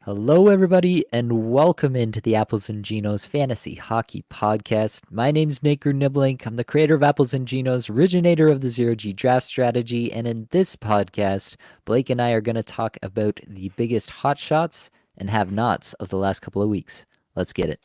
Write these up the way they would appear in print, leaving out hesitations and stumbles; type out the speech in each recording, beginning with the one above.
Hello, everybody, and welcome into the Apples and Genos Fantasy Hockey Podcast. My name's Nate Niblink. I'm the creator of Apples and Genos, originator of the Zero G Draft Strategy, and in this podcast, Blake and I are going to talk about the biggest hot shots and have-nots of the last couple of weeks. Let's get it.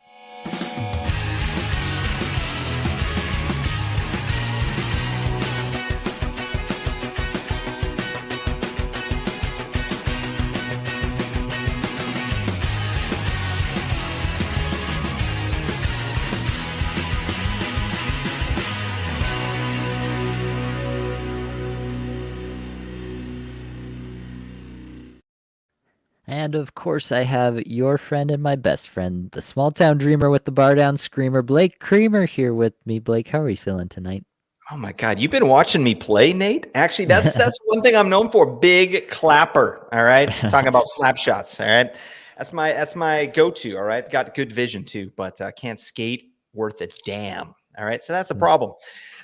And of course, I have your friend and my best friend, the small town dreamer with the bar down screamer, Blake Creamer, here with me. Blake, how are you feeling tonight? Oh my God, you've been watching me play, Nate? Actually, that's one thing I'm known for. Big clapper. All right. Talking about slap shots. All right. That's my go-to. All right. Got good vision too, but can't skate worth a damn. All right. So that's a problem.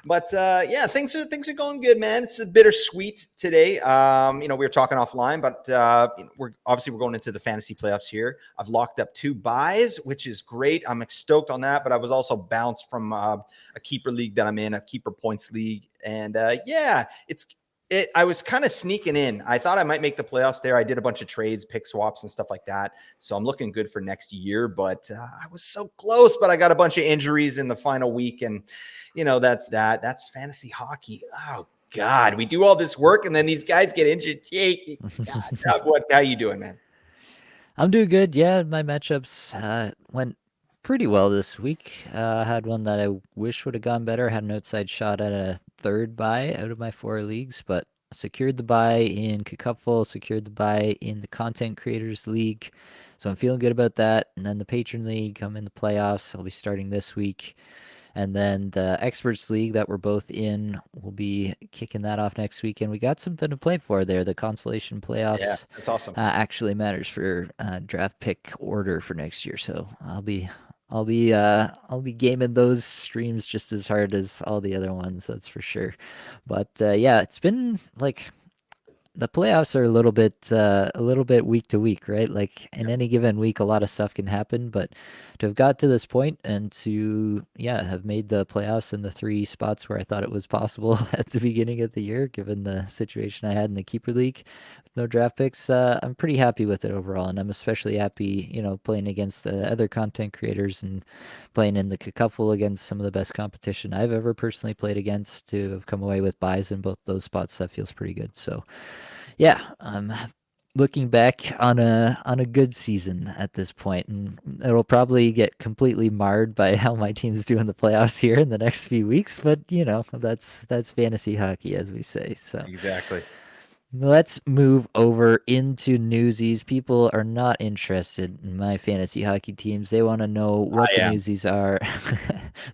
But yeah, things are going good, man. It's a bittersweet today. We were talking offline, but we're going into the fantasy playoffs here. I've locked up 2 buys, which is great. I'm stoked on that. But I was also bounced from a keeper league that I'm in, a keeper points league, and I was kind of sneaking in. I thought I might make the playoffs there. I did a bunch of trades, pick swaps, and stuff like that. So I'm looking good for next year. But I was so close, but I got a bunch of injuries in the final week, and that's that. That's fantasy hockey. Oh God, we do all this work, and then these guys get injured. Jake, how you doing, man? I'm doing good. Yeah, my matchups went pretty well this week. I had one that I wish would have gone better. Had an outside shot at a third buy out of my 4 leagues, but secured the buy in Cupful, secured the buy in the Content Creators League. So I'm feeling good about that. And then the Patron League, I'm in the playoffs. I'll be starting this week. And then the Experts League that we're both in, we'll be kicking that off next week. And we got something to play for there. The consolation playoffs. Yeah, that's awesome. Actually matters for draft pick order for next year. So I'll be gaming those streams just as hard as all the other ones. That's for sure. But yeah, it's been like the playoffs are a little bit week to week, right? Like in any given week, a lot of stuff can happen, but to have got to this point and to have made the playoffs in the 3 spots where I thought it was possible at the beginning of the year, given the situation I had in the keeper league with no draft picks, I'm pretty happy with it overall, and I'm especially happy, playing against the other content creators and playing in the Cupful against some of the best competition I've ever personally played against to have come away with buys in both those spots. That feels pretty good. So yeah, I'm looking back on a good season at this point, and it'll probably get completely marred by how my team's doing the playoffs here in the next few weeks. But that's fantasy hockey, as we say. So Exactly. let's move over into newsies. People are not interested in my fantasy hockey teams. They want to know what the newsies are.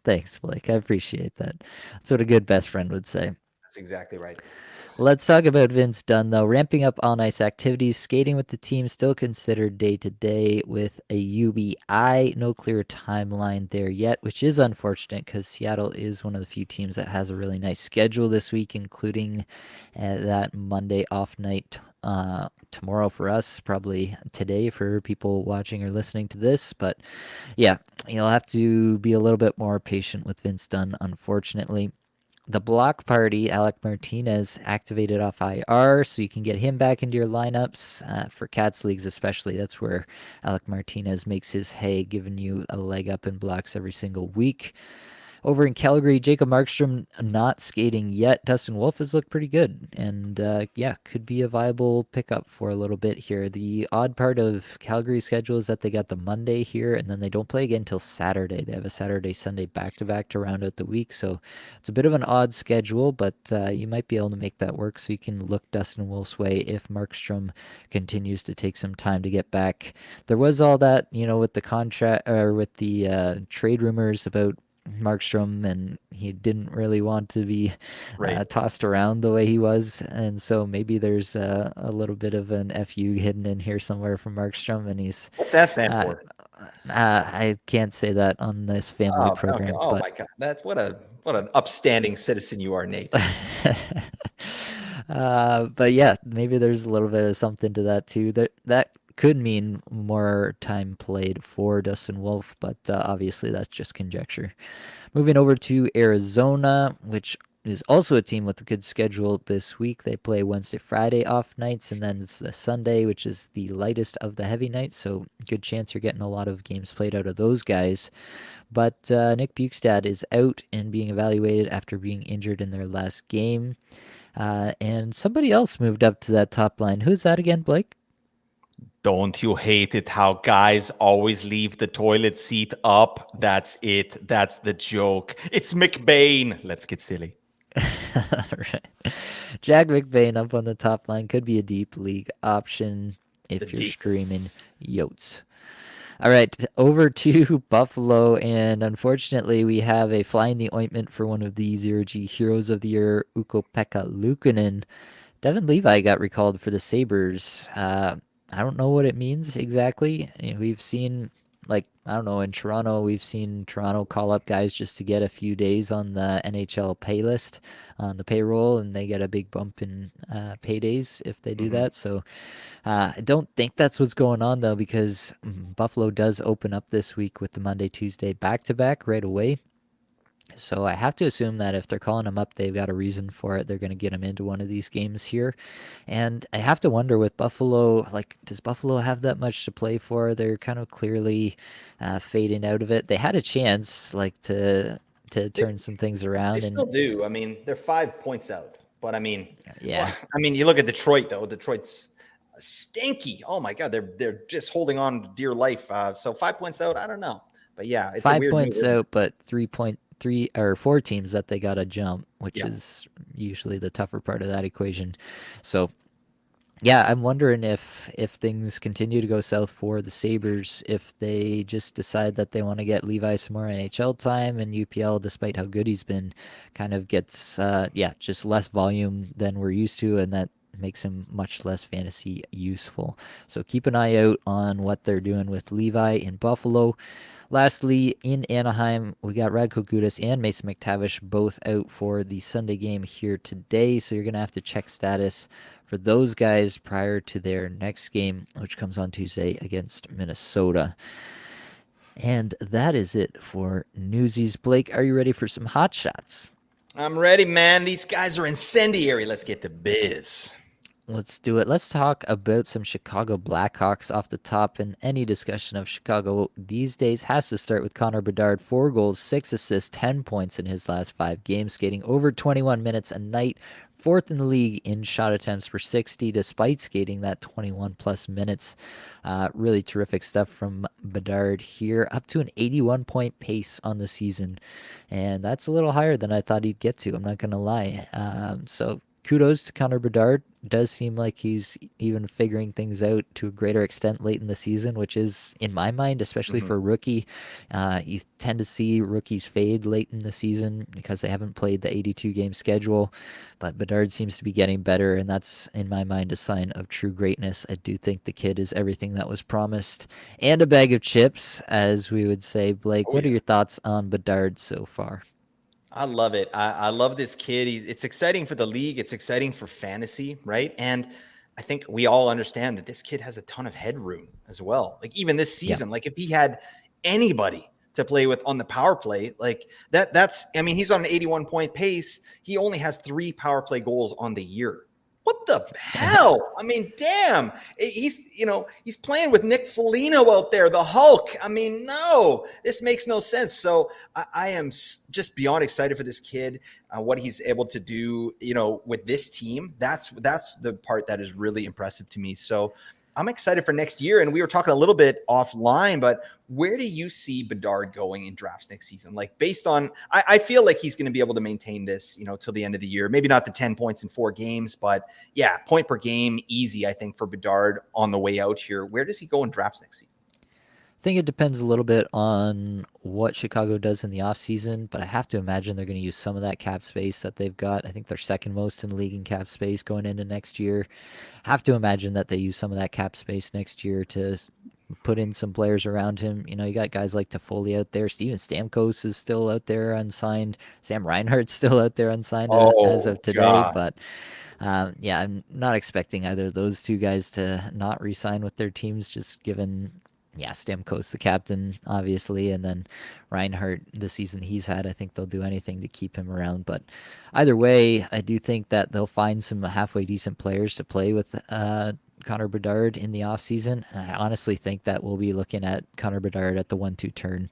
Thanks, Blake. I appreciate that. That's what a good best friend would say. That's exactly right. Let's talk about Vince Dunn, though. Ramping up all nice activities, skating with the team still considered day-to-day with a UBI. No clear timeline there yet, which is unfortunate because Seattle is one of the few teams that has a really nice schedule this week, including that Monday off night tomorrow for us, probably today for people watching or listening to this. But yeah, you'll have to be a little bit more patient with Vince Dunn, unfortunately. The block party, Alec Martinez, activated off IR, so you can get him back into your lineups for Cats leagues especially. That's where Alec Martinez makes his hay, giving you a leg up in blocks every single week. Over in Calgary, Jacob Markstrom not skating yet. Dustin Wolf has looked pretty good, and could be a viable pickup for a little bit here. The odd part of Calgary's schedule is that they got the Monday here, and then they don't play again until Saturday. They have a Saturday-Sunday back-to-back to round out the week, so it's a bit of an odd schedule, but you might be able to make that work, so you can look Dustin Wolf's way if Markstrom continues to take some time to get back. There was all that, with the contract or with the trade rumors about Markstrom, and he didn't really want to be tossed around the way he was, and so maybe there's a little bit of an FU hidden in here somewhere from Markstrom, and he's What's that stand for? I can't say that on this family program. Okay. Oh my God, that's what an upstanding citizen you are, Nate. But yeah, maybe there's a little bit of something to that too. That could mean more time played for Dustin Wolf, but obviously that's just conjecture. Moving over to Arizona, which is also a team with a good schedule this week. They play Wednesday, Friday off nights, and then it's the Sunday, which is the lightest of the heavy nights. So, good chance you're getting a lot of games played out of those guys. But Nick Bukestad is out and being evaluated after being injured in their last game. And somebody else moved up to that top line. Who's that again, Blake? Don't you hate it how guys always leave the toilet seat up? That's it. That's the joke. It's McBain. Let's get silly. Right. Jack McBain up on the top line could be a deep league option The if you're deep. streaming Yotes. All right, over to Buffalo, and unfortunately, we have a fly in the ointment for one of the Zero-G Heroes of the Year, Ukko-Pekka Luukkonen. Devin Levi got recalled for the Sabres. I don't know what it means exactly. We've seen, like, I don't know, in Toronto, we've seen Toronto call up guys just to get a few days on the NHL pay list, on the payroll, and they get a big bump in paydays if they do Mhm. that. So I don't think that's what's going on, though, because Buffalo does open up this week with the Monday, Tuesday back to back right away. So I have to assume that if they're calling him up, they've got a reason for it. They're going to get him into one of these games here. And I have to wonder with Buffalo, like, does Buffalo have that much to play for? They're kind of clearly fading out of it. They had a chance, like, to They, turn some things they around, and still do. I mean, they're 5 points out. But I mean, well, yeah, I mean, you look at Detroit though. Detroit's stinky. Oh my God, they're just holding on to dear life. So 5 points out. I don't know, but yeah, it's a 5 points weird move, isn't it? out, but 3.3 or four teams that they got to jump, which Yeah. is usually the tougher part of that equation. So yeah, I'm wondering if things continue to go south for the Sabres, if they just decide that they want to get Levi some more NHL time, and UPL, despite how good he's been, kind of gets just less volume than we're used to, and that makes him much less fantasy useful. So keep an eye out on what they're doing with Levi in Buffalo. Lastly, in Anaheim, we got Radko Gudas and Mason McTavish both out for the Sunday game here today. So you're going to have to check status for those guys prior to their next game, which comes on Tuesday against Minnesota. And that is it for Newsies. Blake, are you ready for some hot shots? I'm ready, man. These guys are incendiary. Let's get to biz. Let's do it. Let's talk about some Chicago Blackhawks off the top. And any discussion of Chicago these days has to start with Connor Bedard. 4 goals, 6 assists, 10 points in his last 5 games, skating over 21 minutes a night. Fourth in the league in shot attempts per 60, despite skating that 21 plus minutes. Really terrific stuff from Bedard here, up to an 81 point pace on the season. And that's a little higher than I thought he'd get to. I'm not going to lie. So kudos to Connor Bedard. Does seem like he's even figuring things out to a greater extent late in the season, which is, in my mind, especially Mhm. for a rookie. You tend to see rookies fade late in the season because they haven't played the 82 game schedule. But Bedard seems to be getting better, and that's, in my mind, a sign of true greatness. I do think the kid is everything that was promised and a bag of chips, as we would say. Blake, Oh what are yeah. your thoughts on Bedard so far? I love it. I love this kid. It's exciting for the league. It's exciting for fantasy, right? And I think we all understand that this kid has a ton of headroom as well. Like even this Yeah. season, like if he had anybody to play with on the power play, like that's I mean, he's on an 81 point pace. He only has 3 power play goals on the year. What the hell? I mean, damn. He's playing with Nick Foligno out there, the Hulk. I mean, no, this makes no sense. So I am just beyond excited for this kid, what he's able to do, with this team. That's the part that is really impressive to me. So I'm excited for next year. And we were talking a little bit offline, but where do you see Bedard going in drafts next season? Like based on, I feel like he's going to be able to maintain this, till the end of the year. Maybe not the 10 points in 4 games, but yeah, point per game, easy, I think, for Bedard on the way out here. Where does he go in drafts next season? I think it depends a little bit on what Chicago does in the offseason, but I have to imagine they're going to use some of that cap space that they've got. I think they're second most in the league in cap space going into next year. Have to imagine that they use some of that cap space next year to put in some players around him. You got guys like Toffoli out there. Steven Stamkos is still out there unsigned. Sam Reinhart's still out there unsigned as Oh of today, God. but Yeah, I'm not expecting either of those two guys to not re-sign with their teams, just given, yeah, Stamkos the captain, obviously, and then Reinhardt the season he's had. I think they'll do anything to keep him around. But either way, I do think that they'll find some halfway decent players to play with Connor Bedard in the offseason. And I honestly think that we'll be looking at Connor Bedard at the 1-2 turn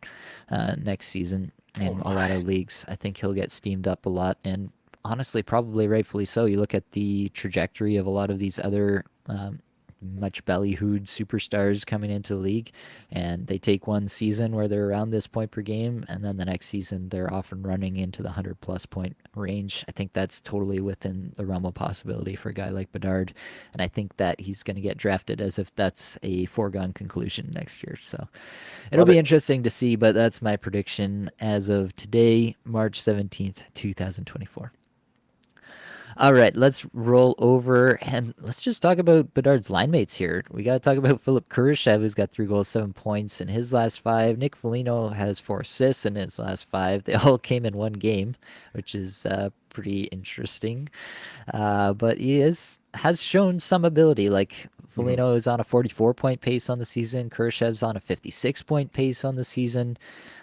next season Oh in a lot my. of leagues. I think he'll get steamed up a lot, and honestly, probably rightfully so. You look at the trajectory of a lot of these other much ballyhooed superstars coming into the league, and they take one season where they're around this point per game, and then the next season they're off and running into the 100+ point range. I think that's totally within the realm of possibility for a guy like Bedard, and I think that he's going to get drafted as if that's a foregone conclusion next year. So it'll Love be it. interesting to see, but that's my prediction as of today, March 17th, 2024. All right, let's roll over and let's just talk about Bedard's line mates here. We got to talk about Philip Kurashev, who's got 3 goals, 7 points in his last five. Nick Foligno has 4 assists in his last five. They all came in one game, which is pretty interesting. But has shown some ability. Like Mhm. Foligno is on a 44-point pace on the season. Kurashev's on a 56-point pace on the season.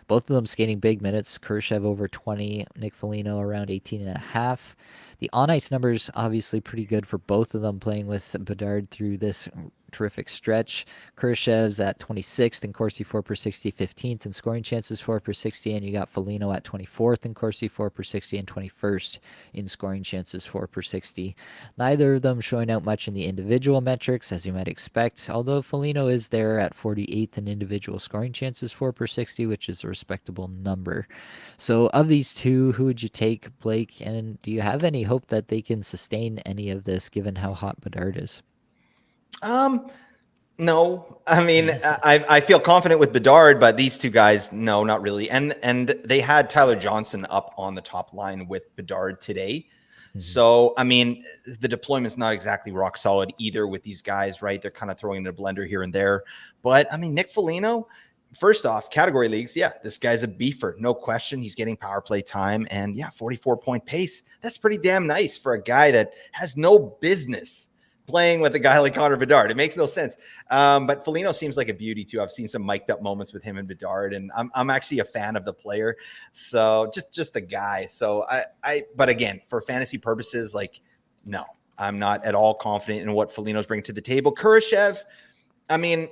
Both of them skating big minutes. Kurashev over 20, Nick Foligno around 18 and a half. The on ice numbers obviously pretty good for both of them playing with Bedard through this terrific stretch. Kurashev's at 26th in Corsi 4 per 60, 15th in scoring chances 4 per 60, and you got Foligno at 24th in Corsi 4 per 60 and 21st in scoring chances 4 per 60. Neither of them showing out much in the individual metrics, as you might expect, although Foligno is there at 48th in individual scoring chances 4 per 60, which is a respectable number. So, of these two, who would you take, Blake? And do you have any hope that they can sustain any of this given how hot Bedard is? Um, no, I mean, I feel confident with Bedard, but these two guys, no, not really. And they had Tyler Johnson up on the top line with Bedard today. Mhm. So, I mean, the deployment's not exactly rock solid either with these guys, right? They're kind of throwing in a blender here and there. But I mean, Nick Foligno, first off, category leagues, yeah, this guy's a beefer, no question. He's getting power play time, and yeah, 44-point pace. That's pretty damn nice for a guy that has no business playing with a guy like Connor Bedard. It makes no sense. But Foligno seems like a beauty too. I've seen some mic'd up moments with him and Bedard, and I'm actually a fan of the player. So just the guy. So but again, for fantasy purposes, like, no, I'm not at all confident in what Foligno's bringing to the table. Kurashev, I mean,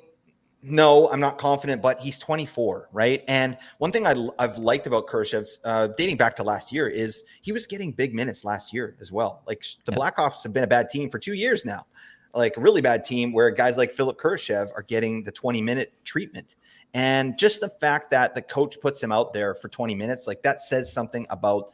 no, I'm not confident, but he's 24, right? And one thing I've liked about Kurashev, dating back to last year, is he was getting big minutes last year as well. Like, the Yep. Blackhawks have been a bad team for 2 years now, like a really bad team where guys like Philip Kurashev are getting the 20-minute treatment. And just the fact that the coach puts him out there for 20 minutes, like, that says something about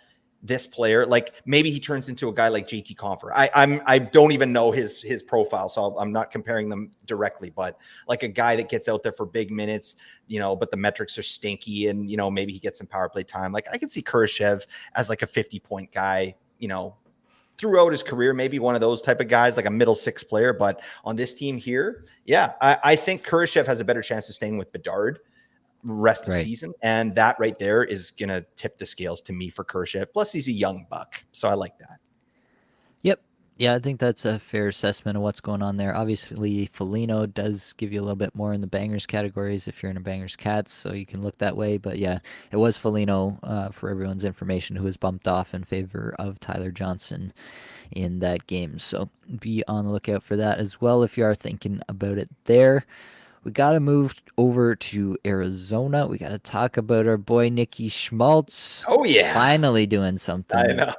this player. Like, maybe he turns into a guy like JT Compher. I don't even know his profile, so I'm not comparing them directly, but like a guy that gets out there for big minutes, but the metrics are stinky, and maybe he gets some power play time. Like, I can see Kurashev as like a 50-point guy, throughout his career, maybe one of those type of guys, like a middle six player. But on this team here, yeah, I think Kurashev has a better chance of staying with Bedard rest of Right. season. And that right there is going to tip the scales to me for Kurashev. Plus, he's a young buck. So I like that. Yep. Yeah, I think that's a fair assessment of what's going on there. Obviously, Foligno does give you a little bit more in the bangers categories if you're in a bangers cats, so you can look that way. But yeah, it was Foligno, for everyone's information, who was bumped off in favor of Tyler Johnson in that game. So be on the lookout for that as well if you are thinking about it there. We got to move over to Arizona. We got to talk about our boy Nicky Schmaltz Oh, yeah. finally doing I something. know.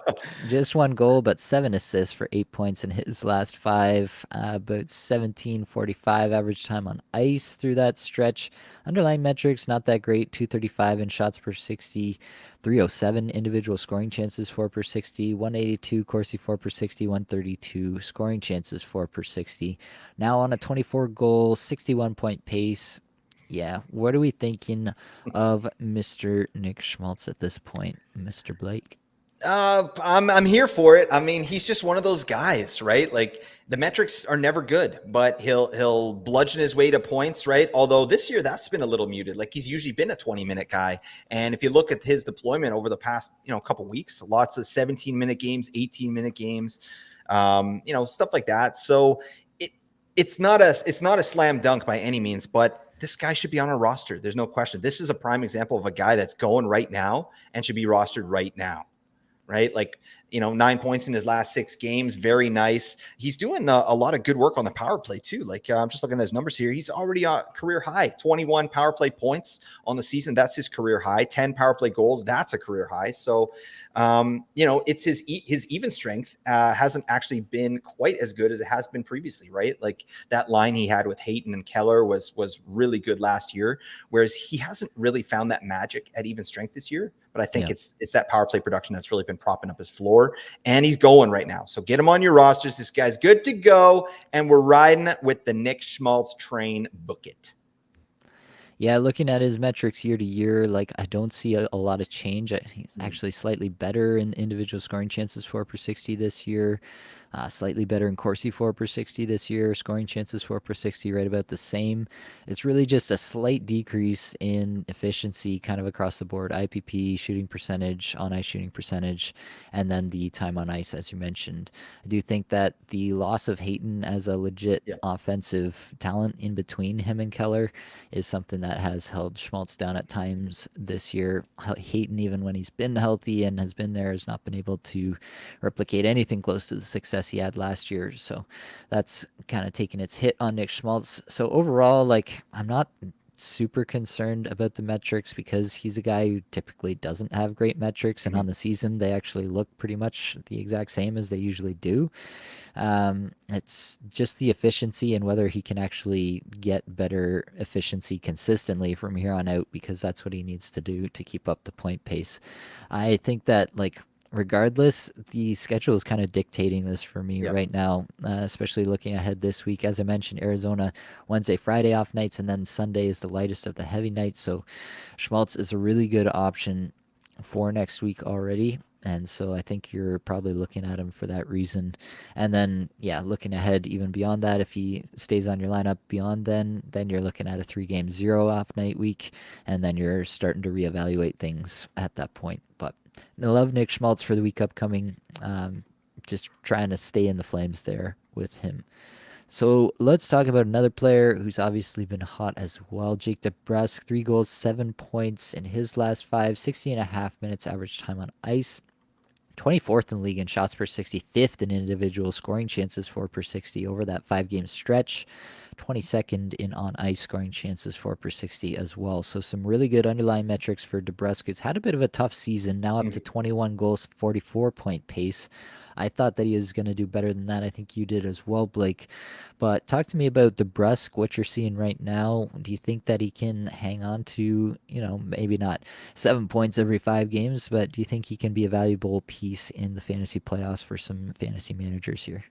Just 1 goal, but 7 assists for 8 points in his last five. About 17:45 average time on ice through that stretch. Underlying metrics not that great. 235 in shots per 60, 307 individual scoring chances 4 per 60, 182 Corsi 4 per 60, 132 scoring chances 4 per 60. Now on a 24-goal, 61-point pace. Yeah, what are we thinking of Mr. Nick Schmaltz at this point, Mr. Blake? I'm here for it. I mean, he's just one of those guys, right? Like, the metrics are never good, but he'll bludgeon his way to points, right? Although this year that's been a little muted. Like, he's usually been a 20-minute guy, and if you look at his deployment over the past couple weeks, lots of 17-minute games, 18-minute games. Stuff like that. So it's not a slam dunk by any means, but this guy should be on a roster. There's no question. This is a prime example of a guy that's going right now and should be rostered right now. Right? Like, 9 points in his last 6 games. Very nice. He's doing a lot of good work on the power play too. Like, I'm just looking at his numbers here. He's already career high, 21 power play points on the season. That's his career high. 10 power play goals. That's a career high. So, it's his even strength hasn't actually been quite as good as it has been previously, right? Like that line he had with Hayton and Keller was really good last year, whereas he hasn't really found that magic at even strength this year. But I think Yeah. it's that power play production that's really been propping up his floor, and he's going right now. So get him on your rosters. This guy's good to go, and we're riding with the Nick Schmaltz train. Book it. Yeah, looking at his metrics year to year, like I don't see a lot of change. He's actually slightly better in individual scoring chances for per 60 this year. Slightly better in Corsi 4 per 60 this year. Scoring chances 4 per 60, right about the same. It's really just a slight decrease in efficiency kind of across the board. IPP, shooting percentage, on ice shooting percentage, and then the time on ice, as you mentioned. I do think that the loss of Hayton as a legit Yeah. offensive talent in between him and Keller is something that has held Schmaltz down at times this year. Hayton, even when he's been healthy and has been there, has not been able to replicate anything close to the success he had last year. So that's kind of taken its hit on Nick Schmaltz. So overall, like, I'm not super concerned about the metrics because he's a guy who typically doesn't have great metrics, and Mhm. on the season they actually look pretty much the exact same as they usually do. It's just the efficiency and whether he can actually get better efficiency consistently from here on out, because that's what he needs to do to keep up the point pace. I think that, like, regardless, the schedule is kind of dictating this for me Yeah. right now, especially looking ahead this week. As I mentioned, Arizona, Wednesday, Friday off nights, and then Sunday is the lightest of the heavy nights. So Schmaltz is a really good option for next week already. And so I think you're probably looking at him for that reason. And then, yeah, looking ahead even beyond that, if he stays on your lineup beyond then you're looking at a 3-game 0 off night week. And then you're starting to reevaluate things at that point. But I love Nick Schmaltz for the week upcoming. Just trying to stay in the flames there with him. So let's talk about another player who's obviously been hot as well. Jake DeBrusk, 3 goals, 7 points in his last 5, 60.5 minutes average time on ice. 24th in the league in shots per 60, 5th in individual scoring chances for per 60 over that 5-game stretch. 22nd in on ice scoring chances for per 60 as well. So some really good underlying metrics for DeBrusk. He's had a bit of a tough season, now up to Mhm. 21 goals, 44-point pace. I thought that he was going to do better than that. I think you did as well, Blake. But talk to me about DeBrusk, what you're seeing right now. Do you think that he can hang on to, maybe not 7 points every 5 games, but do you think he can be a valuable piece in the fantasy playoffs for some fantasy managers here?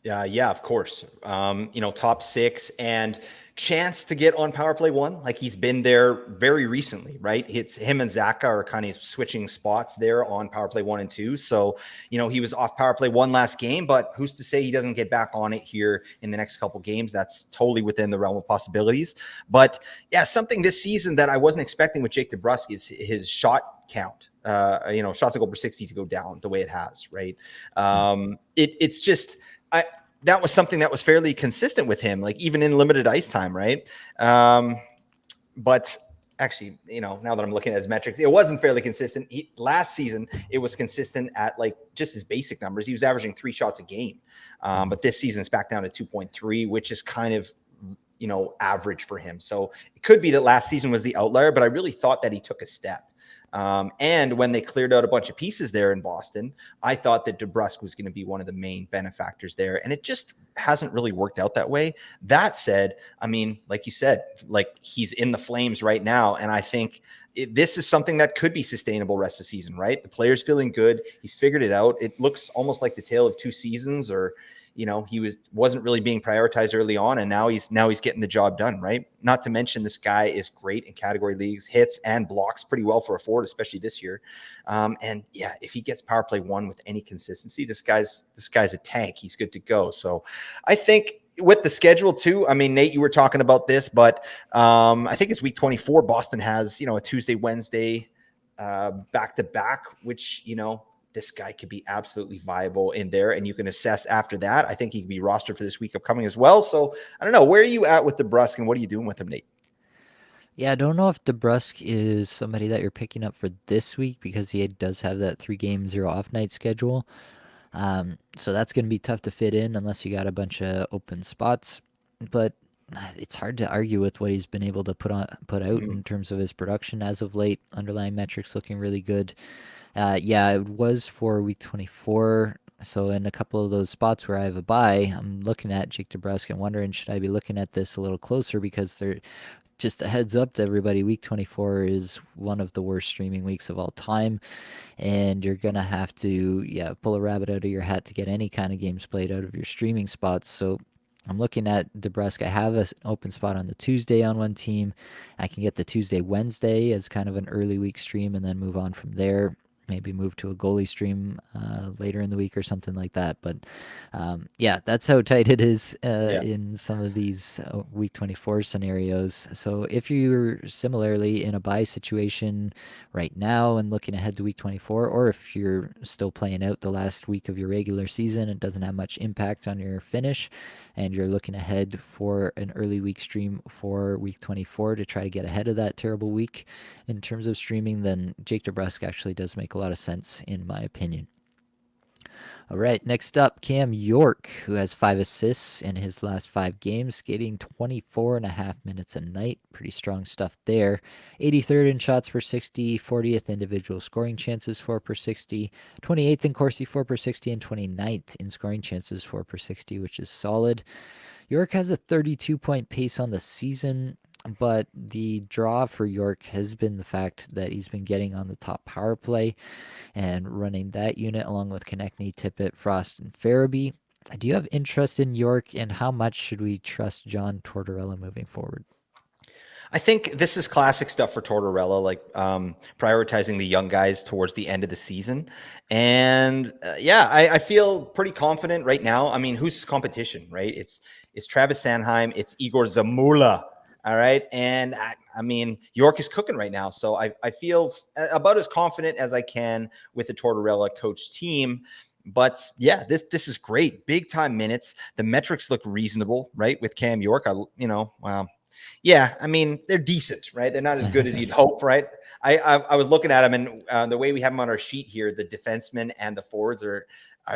Yeah, of course. Top 6 and chance to get on power play 1. Like he's been there very recently, right? It's him and Zaka are kind of switching spots there on power play 1 and 2. So, he was off power play 1 last game, but who's to say he doesn't get back on it here in the next couple games? That's totally within the realm of possibilities. But yeah, something this season that I wasn't expecting with Jake DeBrusk is his shot count. Shots to goal per 60 to go down the way it has, right? Yeah. It's just that was something that was fairly consistent with him, like even in limited ice time, right? But actually, now that I'm looking at his metrics, it wasn't fairly consistent. Last season, it was consistent at like just his basic numbers. He was averaging 3 shots a game, Mhm. but this season it's back down to 2.3, which is kind of average for him. So it could be that last season was the outlier, but I really thought that he took a step. And when they cleared out a bunch of pieces there in Boston, I thought that DeBrusk was going to be one of the main benefactors there. And it just hasn't really worked out that way. That said, I mean, like you said, like he's in the flames right now. And I think this is something that could be sustainable rest of the season, right? The player's feeling good. He's figured it out. It looks almost like the tale of 2 seasons, or he wasn't really being prioritized early on, and now he's getting the job done, right? Not to mention this guy is great in category leagues, hits and blocks pretty well for a forward, especially this year. And yeah, if he gets power play 1 with any consistency, this guy's a tank. He's good to go. So I think with the schedule too, I mean, Nate, you were talking about this, but I think it's week 24. Boston has, a Tuesday, Wednesday back to back, which, this guy could be absolutely viable in there, and you can assess after that. I think he could be rostered for this week upcoming as well. So I don't know. Where are you at with DeBrusk, and what are you doing with him, Nate? Yeah, I don't know if DeBrusk is somebody that you're picking up for this week because he does have that 3 game 0 off night schedule. So that's going to be tough to fit in unless you got a bunch of open spots. But it's hard to argue with what he's been able to put out Mhm. in terms of his production as of late. Underlying metrics looking really good. Yeah, it was for week 24. So in a couple of those spots where I have a buy, I'm looking at Jake DeBrusk and wondering should I be looking at this a little closer because they're just a heads up to everybody. Week 24 is one of the worst streaming weeks of all time, and you're gonna have to pull a rabbit out of your hat to get any kind of games played out of your streaming spots. So I'm looking at DeBrusque. I have an open spot on the Tuesday on one team. I can get the Tuesday Wednesday as kind of an early week stream and then move on from there. Maybe move to a goalie stream later in the week or something like that. But yeah, that's how tight it is Yeah. in some of these week 24 scenarios. So if you're similarly in a buy situation right now and looking ahead to week 24, or if you're still playing out the last week of your regular season, it doesn't have much impact on your finish, and you're looking ahead for an early week stream for week 24 to try to get ahead of that terrible week in terms of streaming, then Jake DeBrusk actually does make a lot of sense in my opinion. All right, next up, Cam York, who has 5 assists in his last 5 games, skating 24 and a half minutes a night. Pretty strong stuff there. 83rd in shots per 60, 40th individual scoring chances for per 60, 28th in Corsi for per 60, and 29th in scoring chances for per 60, which is solid. York has a 32-point pace on the season, but the draw for York has been the fact that he's been getting on the top power play and running that unit along with Konechny, Tippett, Frost, and Farabee. Do you have interest in York, and how much should we trust John Tortorella moving forward? I think this is classic stuff for Tortorella, like prioritizing the young guys towards the end of the season. And yeah, I feel pretty confident right now. I mean, who's competition, right? It's Travis Sanheim, it's Igor Zamula. All right. And I mean, York is cooking right now. So I feel about as confident as I can with the Tortorella coach team. But yeah, this is great. Big time minutes. The metrics look reasonable, right? With Cam York, wow. Yeah, I mean, they're decent, right? They're not as good as you'd hope, right? I was looking at them, and the way we have them on our sheet here, the defensemen and the forwards are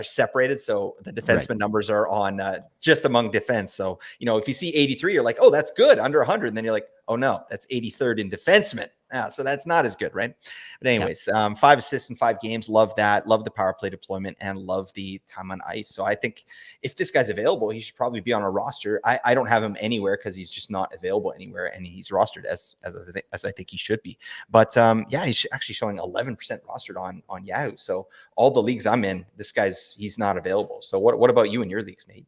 separated. So the Right. defenseman numbers are on just among defense. So, if you see 83, you're like, oh, that's good, under 100. And then you're like, oh, no, that's 83rd in defenseman. So that's not as good, right? But Yeah. anyways, 5 assists in 5 games. Love that. Love the power play deployment and love the time on ice. So I think if this guy's available, he should probably be on a roster. I don't have him anywhere because he's just not available anywhere, and he's rostered as I think he should be. But yeah, he's actually showing 11% rostered on Yahoo. So all the leagues I'm in, he's not available. So what about you in your leagues, Nate?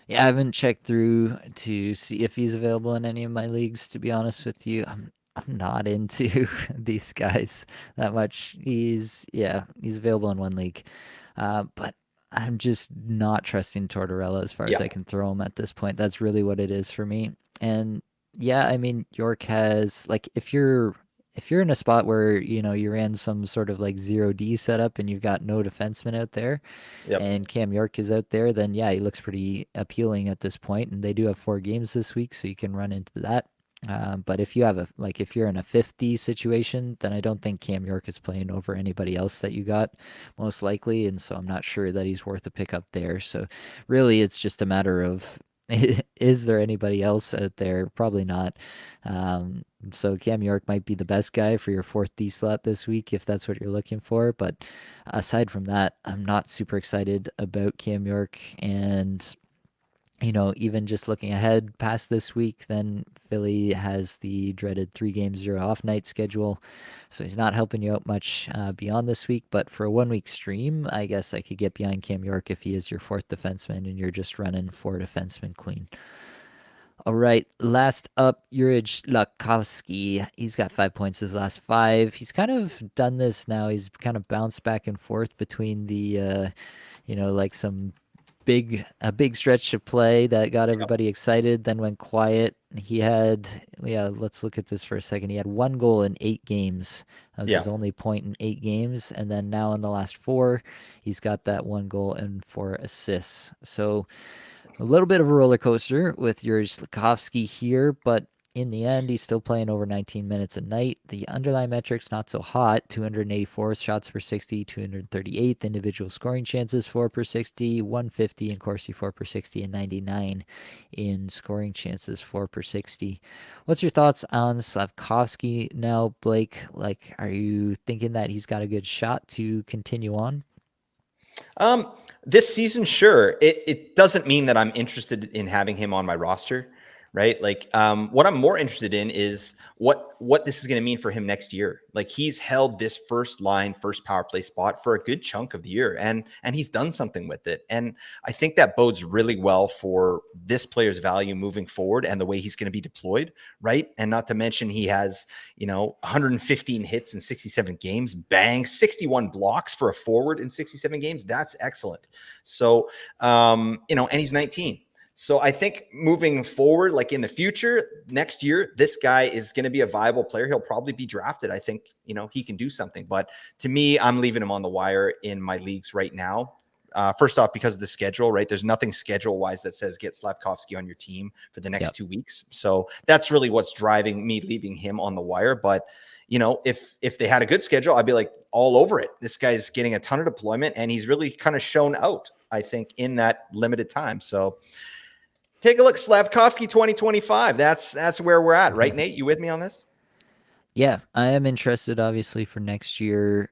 Yeah, I haven't checked through to see if he's available in any of my leagues, to be honest with you. I'm not into these guys that much. He's available in one league. But I'm just not trusting Tortorella as far as Yeah, I can throw him at this point. That's really what it is for me. And yeah, I mean, York has like if you're in a spot where you ran some sort of like 0D setup and you've got no defenseman out there yep. and Cam York is out there, then yeah, he looks pretty appealing at this point. And they do have 4 games this week, so you can run into that. But if you're in a 50 situation, then I don't think Cam York is playing over anybody else that you got, most likely, and so I'm not sure that he's worth a pickup there. So really, it's just a matter of is there anybody else out there? Probably not. So Cam York might be the best guy for your 4th D slot this week if that's what you're looking for. But aside from that, I'm not super excited about Cam York. And even just looking ahead past this week, then Philly has the dreaded 3 game 0 off night schedule. So he's not helping you out much beyond this week. But for a 1 week stream, I guess I could get behind Cam York if he is your 4th defenseman and you're just running 4 defensemen clean. All right, last up, Yuri Slakowski. He's got 5 points his last 5. He's kind of done this now. He's kind of bounced back and forth between the, like some big stretch of play that got everybody excited, then went quiet. He had, yeah, let's look at this for a second. He had 1 goal in 8 games. That was Yeah. his only point in 8 games. And then now in the last four, he's got that 1 goal and 4 assists. So a little bit of a roller coaster with your Slakowski here, but in the end, he's still playing over 19 minutes a night. The underlying metrics not so hot: 284 shots per 60, 238th individual scoring chances 4 per 60, 150 in Corsi 4 per 60, and 99 in scoring chances 4 per 60. What's your thoughts on Slavkovsky now, Blake? Like, are you thinking that he's got a good shot to continue on? Um, this season, sure. It doesn't mean that I'm interested in having him on my roster, right? Like, what I'm more interested in is what this is going to mean for him next year. Like, he's held this first line, first power play spot for a good chunk of the year, and he's done something with it. And I think that bodes really well for this player's value moving forward and the way he's going to be deployed, right? And not to mention he has 115 hits in 67 games, bang, 61 blocks for a forward in 67 games. That's excellent. So, and he's 19. So I think moving forward, like in the future, next year, this guy is going to be a viable player. He'll probably be drafted. I think, he can do something. But to me, I'm leaving him on the wire in my leagues right now. First off, because of the schedule, right? There's nothing schedule-wise that says get Slavkovsky on your team for the next Yep. 2 weeks. So that's really what's driving me leaving him on the wire. But if they had a good schedule, I'd be like all over it. This guy's getting a ton of deployment, and he's really kind of shown out, I think, in that limited time. So take a look, Slavkovsky 2025. That's where we're at, right, Nate? You with me on this? Yeah, I am interested, obviously, for next year.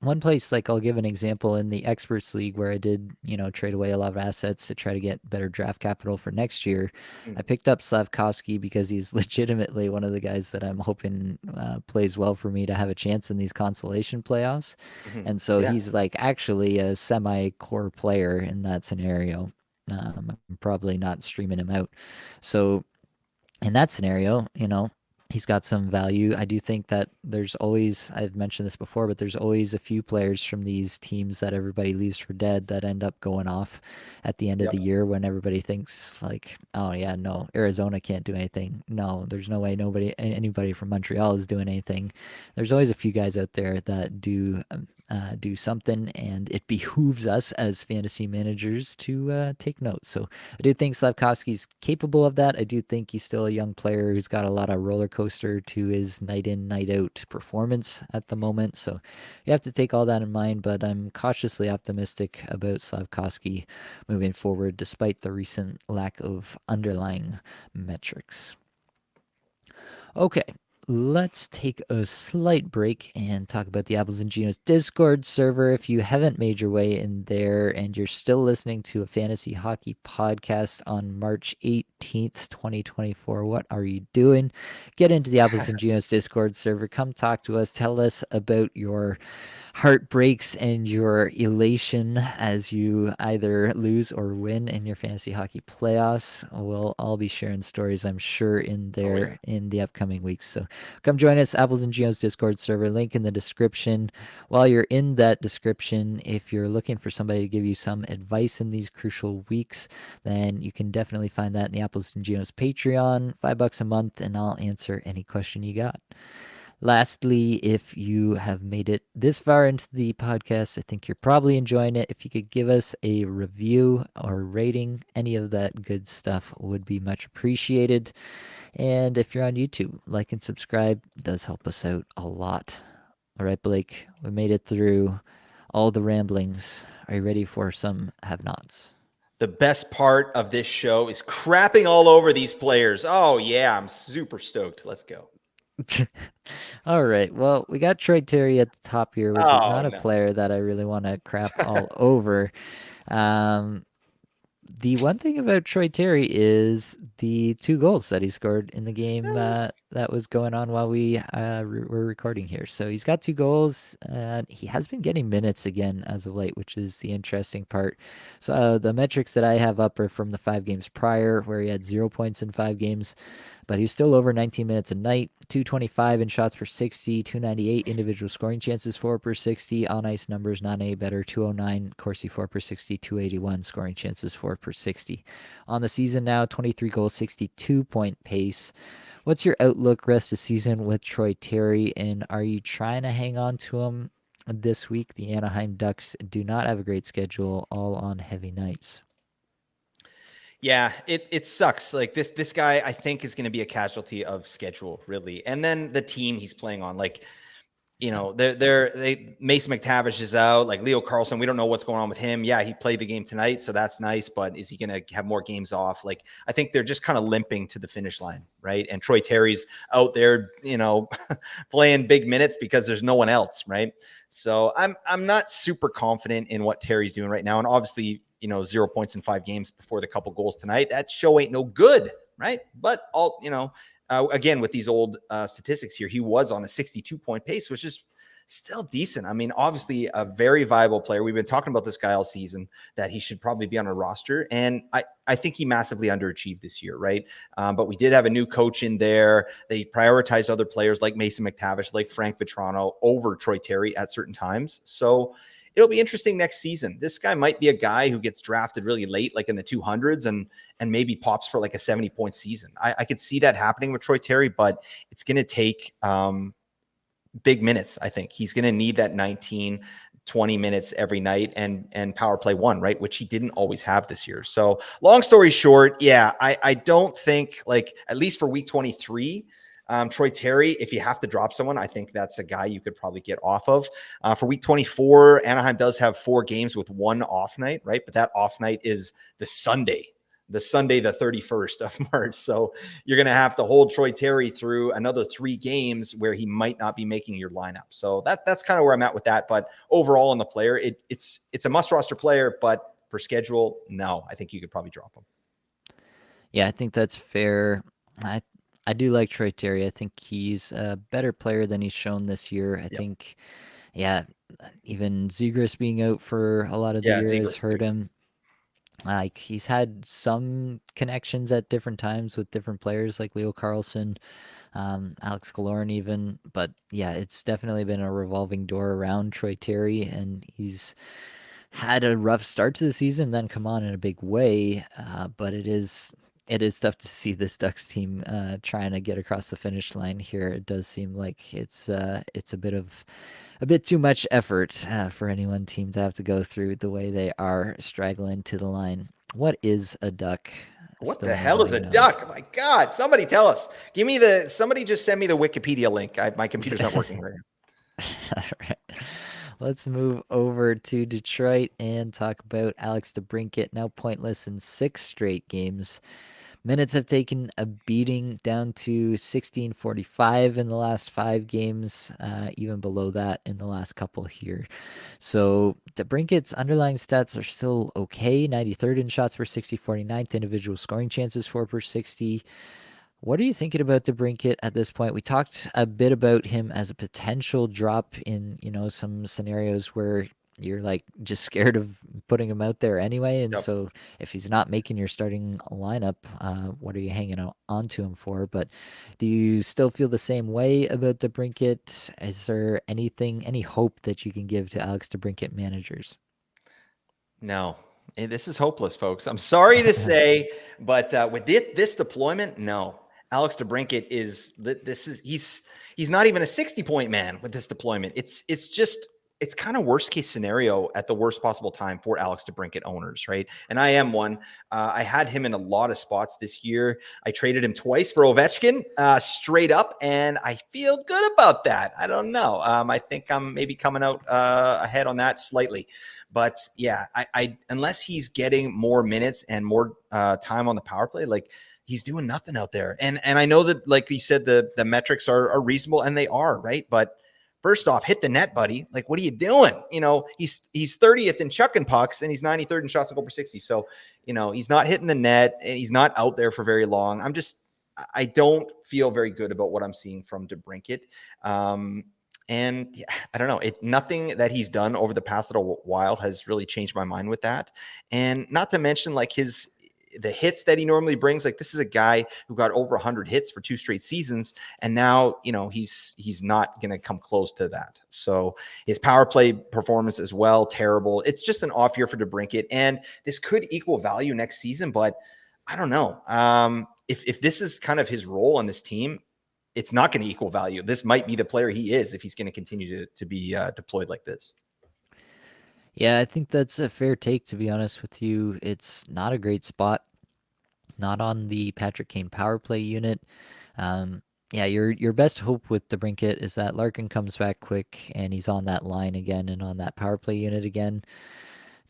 One place, like, I'll give an example in the Experts League where I did, trade away a lot of assets to try to get better draft capital for next year. I Mm-hmm. picked up Slavkovsky because he's legitimately one of the guys that I'm hoping plays well for me to have a chance in these consolation playoffs. Mm-hmm. And so Yeah. he's like actually a semi-core player in that scenario. I'm probably not streaming him out. So in that scenario, he's got some value. I do think that there's always, I've mentioned this before, but there's always a few players from these teams that everybody leaves for dead that end up going off at the end of the Yep. year when everybody thinks like, oh yeah, no, Arizona can't do anything. No, there's no way anybody from Montreal is doing anything. There's always a few guys out there that do something, and it behooves us as fantasy managers to take note. So I do think Slavkovsky's capable of that. I do think he's still a young player who's got a lot of roller coaster to his night in, night out performance at the moment. So you have to take all that in mind, but I'm cautiously optimistic about Slavkovsky moving forward despite the recent lack of underlying metrics. Okay, let's take a slight break and talk about the Apples and Genos Discord server. If you haven't made your way in there and you're still listening to a fantasy hockey podcast on March 18th, 2024, what are you doing? Get into the Apples and Genos Discord server. Come talk to us. Tell us about your heartbreaks and your elation as you either lose or win in your fantasy hockey playoffs. We'll all be sharing stories, I'm sure, in Oh yeah. there in the upcoming weeks. So come join us, Apples and Geos Discord server, link in the description. While you're in that description, if you're looking for somebody to give you some advice in these crucial weeks, then you can definitely find that in the Apples and Geos Patreon, $5 a month, and I'll answer any question you got. Lastly, if you have made it this far into the podcast, I think you're probably enjoying it. If you could give us a review or rating, any of that good stuff would be much appreciated. And if you're on YouTube, like and subscribe does help us out a lot. All right, Blake, we made it through all the ramblings. Are you ready for some have nots? The best part of this show is crapping all over these players. Oh yeah, I'm super stoked. Let's go. All right. Well, we got Troy Terry at the top here, which is Oh not a no. player that I really want to crap all over. Um, the one thing about Troy Terry is the 2 goals that he scored in the game that was going on while we were recording here. So he's got 2 goals. He has been getting minutes again as of late, which is the interesting part. So the metrics that I have up are from the 5 games prior, where he had 0 points in 5 games, but he's still over 19 minutes a night. 225 in shots per 60, 298 individual scoring chances for per 60. On ice numbers not any better. 209 Corsi for per 60, 281 scoring chances for per 60. On the season now, 23 goals, 62-point pace. What's your outlook rest of season with Troy Terry, and are you trying to hang on to him this week? The Anaheim Ducks do not have a great schedule, all on heavy nights. Yeah, it sucks. Like this guy, I think, is going to be a casualty of schedule, really, and then the team he's playing on. Like, they Mason McTavish is out. Like Leo Carlson, we don't know what's going on with him. Yeah, he played the game tonight, so that's nice. But is he going to have more games off? Like, I think they're just kind of limping to the finish line, right? And Troy Terry's out there, playing big minutes because there's no one else, right? So I'm not super confident in what Terry's doing right now, and obviously, 0 points in 5 games before the couple goals tonight. That show ain't no good, right? But again, with these old statistics here, he was on a 62-point pace, which is still decent. I mean, obviously a very viable player. We've been talking about this guy all season, that he should probably be on a roster. And I think he massively underachieved this year, right? But we did have a new coach in there. They prioritized other players like Mason McTavish, like Frank Vetrano over Troy Terry at certain times. So it'll be interesting next season. This guy might be a guy who gets drafted really late, like in the 200s, and maybe pops for like a 70-point season. I could see that happening with Troy Terry, but it's going to take big minutes. I think he's going to need that 19, 20 minutes every night and power play one, right? Which he didn't always have this year. So long story short, yeah, I don't think, like, at least for week 23, Troy Terry, if you have to drop someone, I think that's a guy you could probably get off of. For week 24, Anaheim does have 4 games with 1 off night, right? But that off night is the Sunday, the 31st of March. So you're going to have to hold Troy Terry through another 3 games where he might not be making your lineup. So that's kind of where I'm at with that. But overall on the player, it's a must roster player, but for schedule, no, I think you could probably drop him. Yeah, I think that's fair. I do like Troy Terry. I think he's a better player than he's shown this year. I Yep. think, yeah, even Zegras being out for a lot of the Yeah, year has Zegras hurt too. him. Like, he's had some connections at different times with different players like Leo Carlson, Alex Killorn even. But yeah, it's definitely been a revolving door around Troy Terry, and he's had a rough start to the season, then come on in a big way. But it is tough to see this Ducks team trying to get across the finish line here. It does seem like it's a bit too much effort for any one team to have to go through the way they are straggling to the line. What is a Duck? What Still the hell is nobody a knows. duck? Oh my God, somebody tell us. Somebody just send me the Wikipedia link. My computer's not working right now. All right. Let's move over to Detroit and talk about Alex DeBrincat, now pointless in 6 straight games. Minutes have taken a beating, down to 1645 in the last 5 games, even below that in the last couple here. So DeBrincat's underlying stats are still okay. 93rd in shots per 60, 49th individual scoring chances for per 60. What are you thinking about DeBrincat at this point? We talked a bit about him as a potential drop in, some scenarios where you're like just scared of putting him out there anyway. And Yep. so if he's not making your starting lineup, what are you hanging on to him for? But do you still feel the same way about DeBrincat? Is there any hope that you can give to Alex DeBrincat managers? No, this is hopeless, folks. I'm sorry to say, but with this deployment, no. Alex DeBrincat he's not even a 60-point man with this deployment. It's kind of worst case scenario at the worst possible time for Alex DeBrincat owners, right? And I am one. I had him in a lot of spots this year. I traded him twice for Ovechkin, straight up, and I feel good about that. I don't know. I think I'm maybe coming out ahead on that slightly. But yeah, I unless he's getting more minutes and more time on the power play, like, he's doing nothing out there. And I know that, like you said, the metrics are reasonable, and they are, right? But first off, hit the net, buddy. Like, what are you doing? He's 30th in chucking pucks, and he's 93rd in shots on goal per 60. So, he's not hitting the net, and he's not out there for very long. I'm just I don't feel very good about what I'm seeing from DeBrincat. And yeah, I don't know. Nothing that he's done over the past little while has really changed my mind with that. And not to mention like the hits that he normally brings. Like, this is a guy who got over 100 hits for 2 straight seasons, and now he's not going to come close to that. So his power play performance as well, terrible. It's just an off year for DeBrincat, and this could equal value next season, but I don't know. If this is kind of his role on this team, it's not going to equal value. This might be the player he is if he's going to continue to be deployed like this. Yeah, I think that's a fair take, to be honest with you. It's not a great spot, not on the Patrick Kane power play unit. Um, yeah, your best hope with the Brinket is that Larkin comes back quick and he's on that line again and on that power play unit again.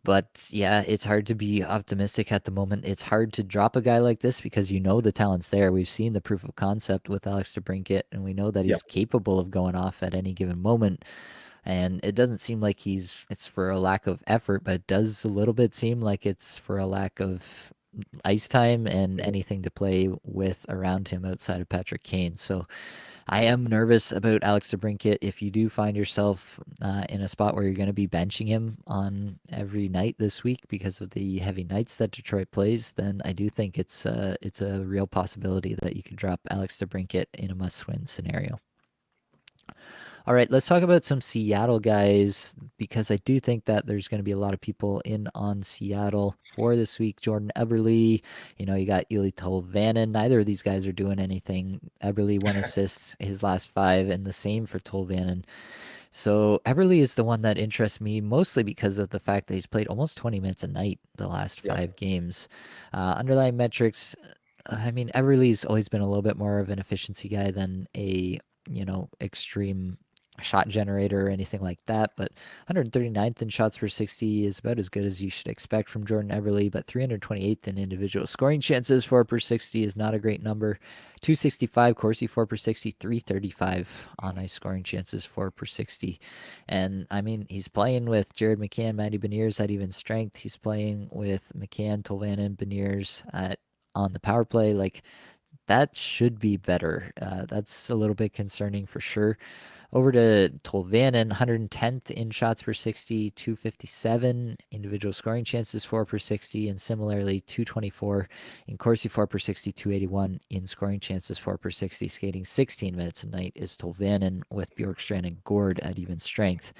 But yeah, it's hard to be optimistic at the moment. It's hard to drop a guy like this because the talent's there. We've seen the proof of concept with Alex DeBrincat, and we know that Yep. he's capable of going off at any given moment. And it doesn't seem like it's for a lack of effort, but it does a little bit seem like it's for a lack of ice time and Mhm. anything to play with around him outside of Patrick Kane. So I am nervous about Alex DeBrincat. If you do find yourself in a spot where you're going to be benching him on every night this week because of the heavy nights that Detroit plays, then I do think it's a real possibility that you could drop Alex DeBrincat in a must-win scenario. All right, let's talk about some Seattle guys because I do think that there's going to be a lot of people in on Seattle for this week. Jordan Eberle, you got Eli Tolvanen. Neither of these guys are doing anything. Eberle 1 assist his last 5, and the same for Tolvanen. So Eberle is the one that interests me mostly because of the fact that he's played almost 20 minutes a night the last Yep. 5 games. Underlying metrics, I mean, Everly's always been a little bit more of an efficiency guy than a, extreme shot generator or anything like that. But 139th in shots per 60 is about as good as you should expect from Jordan Eberle. But 328th in individual scoring chances, 4 per 60 is not a great number. 265 Corsi, 4 per 60, 335 on ice scoring chances, 4 per 60. And I mean, he's playing with Jared McCann, Matty Beniers at even strength. He's playing with McCann, Tolvanen, Beniers at on the power play. Like, that should be better. That's a little bit concerning for sure. Over to Tolvanen, 110th in shots per 60, 257 individual scoring chances, 4 per 60, and similarly 224 in Corsi, 4 per 60, 281 in scoring chances, 4 per 60. Skating 16 minutes a night is Tolvanen with Bjorkstrand and Gord at even strength.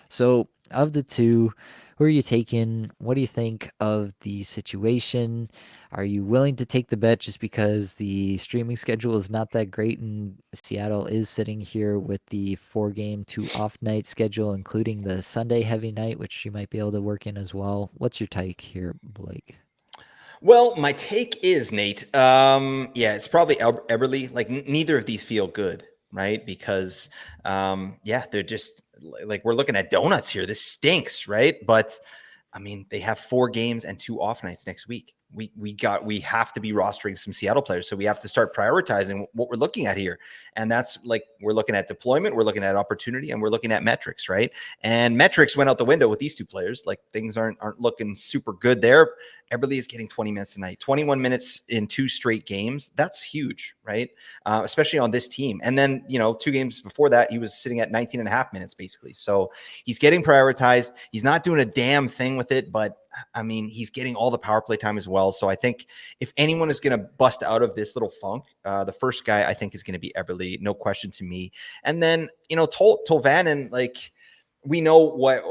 So, of the two, who are you taking? What do you think of the situation? Are you willing to take the bet just because the streaming schedule is not that great and Seattle is sitting here with the 4-game, 2-off night schedule, including the Sunday heavy night, which you might be able to work in as well? What's your take here, Blake? Well, my take is, Nate. Yeah, it's probably Eberle. Like, neither of these feel good, right? Because yeah, they're just like, we're looking at donuts here. This stinks, right? But I mean, they have 4 games and 2 off nights next week. We have to be rostering some Seattle players, so we have to start prioritizing what we're looking at here. And that's like, we're looking at deployment, we're looking at opportunity, and we're looking at metrics, right? And metrics went out the window with these 2 players. Like, things aren't looking super good there. Eberle is getting 20 minutes a night, 21 minutes in 2 straight games. That's huge, right? Especially on this team. And then, 2 games before that, he was sitting at 19 and a half minutes, basically. So he's getting prioritized. He's not doing a damn thing with it, but I mean, he's getting all the power play time as well. So I think if anyone is going to bust out of this little funk, the first guy I think is going to be Eberle, no question to me. And then, Tolvanen, like, we know what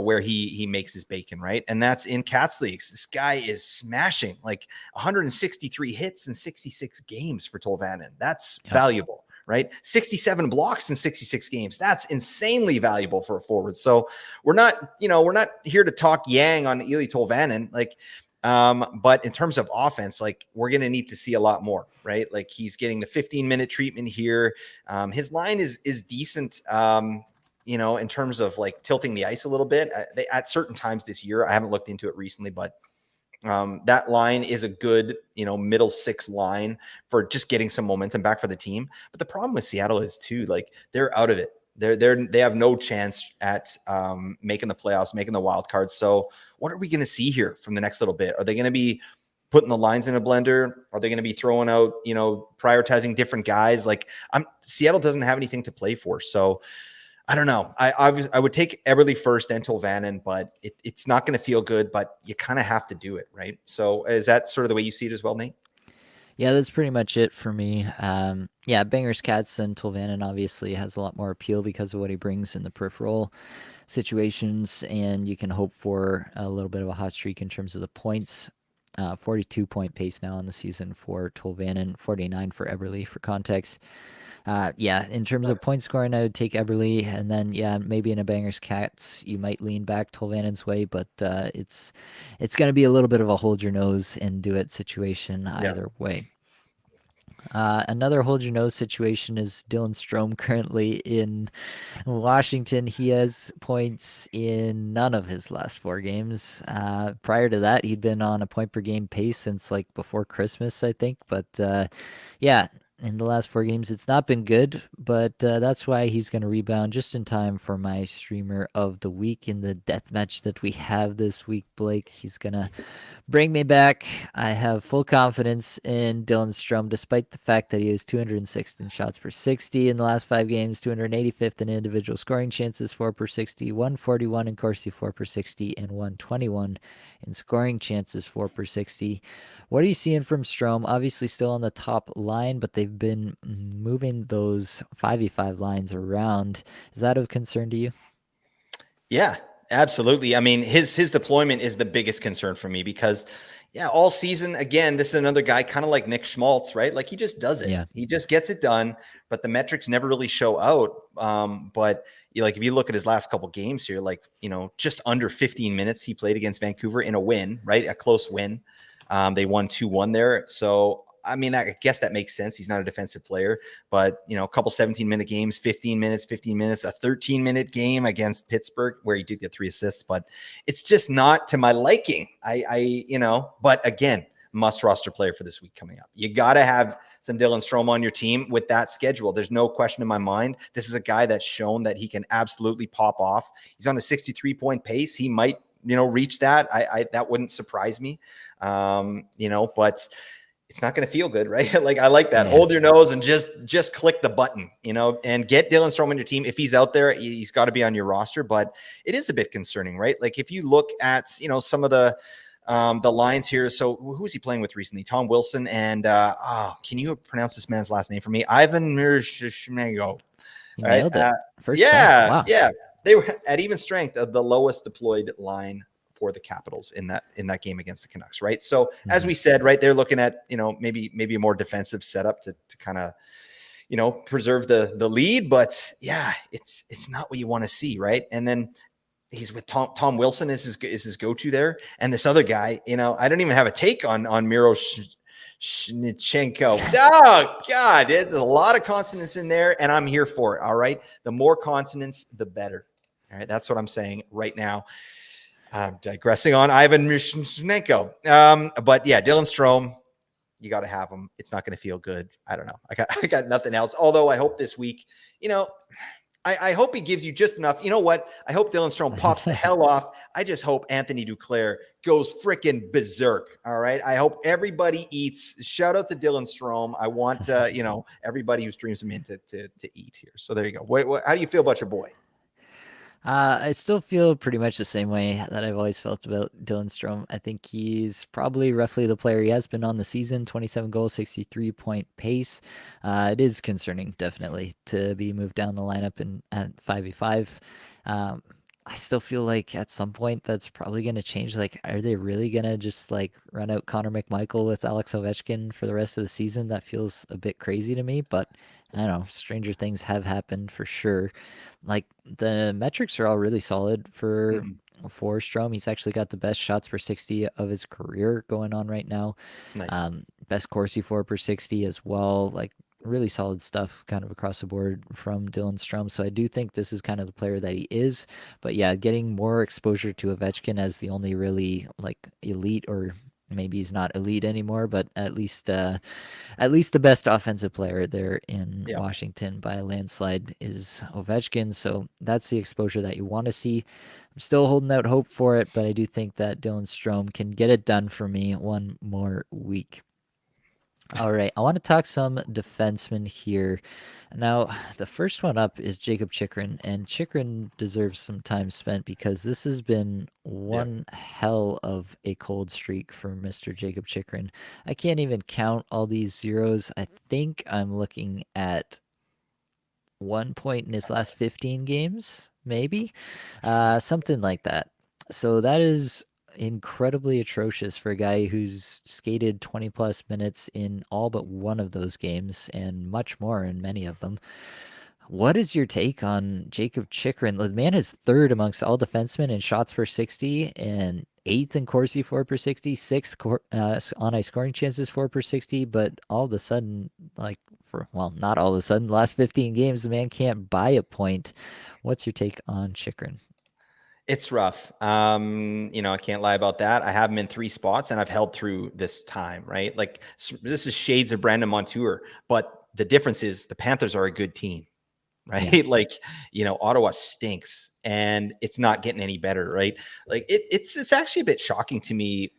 where he makes his bacon, right? And that's in cats leagues. This guy is smashing, like, 163 hits in 66 games for Tolvanen. That's Yep. valuable, right? 67 blocks in 66 games. That's insanely valuable for a forward. So we're not here to talk yang on Eli Tolvanen, like, but in terms of offense, like, we're going to need to see a lot more, right? Like, he's getting the 15-minute treatment here. His line is decent. In terms of like tilting the ice a little bit at certain times this year. I haven't looked into it recently, but that line is a good, middle 6 line for just getting some momentum back for the team. But the problem with Seattle is too, like, they're out of it. They have no chance at making the playoffs, making the wild card. So what are we going to see here from the next little bit? Are they going to be putting the lines in a blender? Are they going to be throwing out, prioritizing different guys? Like, Seattle doesn't have anything to play for. So I don't know. I would take Eberle first, then Tolvanen, but it's not going to feel good, but you kind of have to do it, right? So is that sort of the way you see it as well, Nate? Yeah, that's pretty much it for me. Yeah, Bangers Cats and Tolvanen obviously has a lot more appeal because of what he brings in the peripheral situations, and you can hope for a little bit of a hot streak in terms of the points. 42-point pace now on the season for Tolvanen, 49 for Eberle for context. Yeah, in terms of point scoring, I would take Eberle, and then yeah, maybe in a Bangers Cats, you might lean back Tolvanen's way, but it's going to be a little bit of a hold your nose and do it situation Yeah. either way. Another hold your nose situation is Dylan Strome currently in Washington. He has points in none of his last 4 games. Prior to that, he'd been on a point per game pace since like before Christmas, I think. But yeah, in the last 4 games, it's not been good. But that's why he's going to rebound just in time for my streamer of the week in the death match that we have this week, Blake. He's going to bring me back. I have full confidence in Dylan Strum, despite the fact that he is 206th in shots per 60 in the last 5 games, 285th in individual scoring chances, 4 per 60, 141 in Corsi, 4 per 60, and 121 in scoring chances, 4 per 60. What are you seeing from Strom? Obviously, still on the top line, but they've been moving those 5v5 lines around. Is that of concern to you? Yeah, absolutely. I mean, his deployment is the biggest concern for me because, yeah, all season, again, this is another guy kind of like Nick Schmaltz, right? Like he just does it. Yeah. He just gets it done, but the metrics never really show out. But like if you look at his last couple games here, like just under 15 minutes he played against Vancouver in a win, right? A close win. They won 2-1 there. So I mean, I guess that makes sense. He's not a defensive player, but a couple 17-minute games, 15 minutes, a 13-minute game against Pittsburgh where he did get 3 assists, but it's just not to my liking. But again, must roster player for this week coming up. You got to have some Dylan Strome on your team with that schedule. There's no question in my mind. This is a guy that's shown that he can absolutely pop off. He's on a 63-point pace. He might, reach that. That wouldn't surprise me. But it's not going to feel good, right? Like I like that. Yeah. Hold your nose and just click the button, and get Dylan Strome on your team. If he's out there, he's got to be on your roster, but it is a bit concerning, right? Like if you look at, some of the lines here. So who's he playing with recently? Tom Wilson and can you pronounce this man's last name for me? Ivan Mirshmego. You Right. nailed it. First time. Yeah. Wow. Yeah. They were at even strength of the lowest deployed line for the Capitals in that game against the Canucks. Right. So as we said, right, they're looking at, maybe a more defensive setup to kind of, preserve the lead. But yeah, it's not what you want to see. Right. And then he's with Tom Wilson is his go-to there. And this other guy, I don't even have a take on Miro Shnichenko. Oh God, there's a lot of consonants in there, and I'm here for it. All right, the more consonants, the better. All right, that's what I'm saying right now. I'm digressing on Ivan Mishchenko. But yeah, Dylan Strome, you got to have him. It's not going to feel good. I don't know. I got nothing else. Although I hope this week, I hope he gives you just enough. You know what? I hope Dylan Strome pops the hell off. I just hope Anthony Duclair goes freaking berserk. All right. I hope everybody eats. Shout out to Dylan Strome. I want everybody who streams him in to eat here. So there you go. How do you feel about your boy? I still feel pretty much the same way that I've always felt about Dylan Strome. I think he's probably roughly the player he has been on the season, 27 goals, 63-point pace. It is concerning, definitely, to be moved down the lineup at 5v5. I still feel like at some point that's probably going to change. Like, are they really going to just like run out Connor McMichael with Alex Ovechkin for the rest of the season? That feels a bit crazy to me, but I don't know. Stranger things have happened for sure. Like the metrics are all really solid for Strom. He's actually got the best shots per 60 of his career going on right now. Nice. Best Corsi 4 per 60 as well. Like really solid stuff kind of across the board from Dylan Strome. So I do think this is kind of the player that he is. But yeah, getting more exposure to Ovechkin as the only really like elite, or maybe he's not elite anymore, but at least the best offensive player there in Yeah. Washington by a landslide is Ovechkin. So that's the exposure that you want to see. I'm still holding out hope for it, but I do think that Dylan Strome can get it done for me one more week. All right, I want to talk some defensemen here. Now, the first one up is Jacob Chikrin, and Chikrin deserves some time spent because this has been Yeah. one hell of a cold streak for Mr. Jacob Chikrin. I can't even count all these zeros. I think I'm looking at 1 point in his last 15 games, maybe something like that. So that is incredibly atrocious for a guy who's skated 20 plus minutes in all but one of those games and much more in many of them. What is your take on Jacob Chikrin? The man is third amongst all defensemen in shots per 60 and eighth in Corsi 4 per 60, sixth on ice scoring chances 4 per 60. But all of a sudden, well, not all of a sudden, the last 15 games, the man can't buy a point. What's your take on Chikrin? It's rough. I can't lie about that. I have him in 3 spots and I've held through this time, right? Like this is shades of Brandon Montour, but the difference is the Panthers are a good team, Yeah. right? Like, Ottawa stinks and it's not getting any better, right? Like it's actually a bit shocking to me,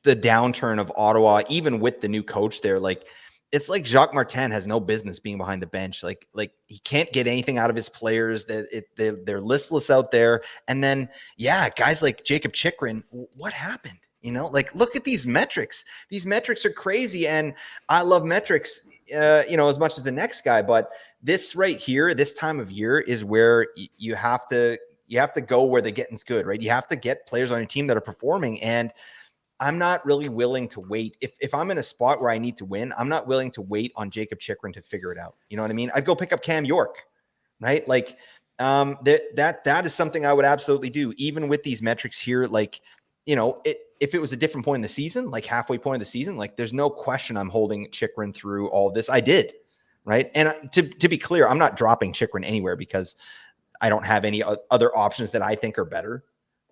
the downturn of Ottawa, even with the new coach there. Like, it's like Jacques Martin has no business being behind the bench. Like he can't get anything out of his players. They're listless out there. And then, yeah, guys like Jacob Chikrin, what happened? Like, look at these metrics. These metrics are crazy, and I love metrics, as much as the next guy. But this right here, this time of year, is where you have to go where the getting's good, right? You have to get players on your team that are performing, and I'm not really willing to wait. If I'm in a spot where I need to win, I'm not willing to wait on Jacob Chikrin to figure it out. You know what I mean? I'd go pick up Cam York, right? Like, that is something I would absolutely do, even with these metrics here. Like, if it was a different point in the season, like halfway point of the season, like there's no question I'm holding Chikrin through all this. I did, right? And to be clear, I'm not dropping Chikrin anywhere because I don't have any other options that I think are better,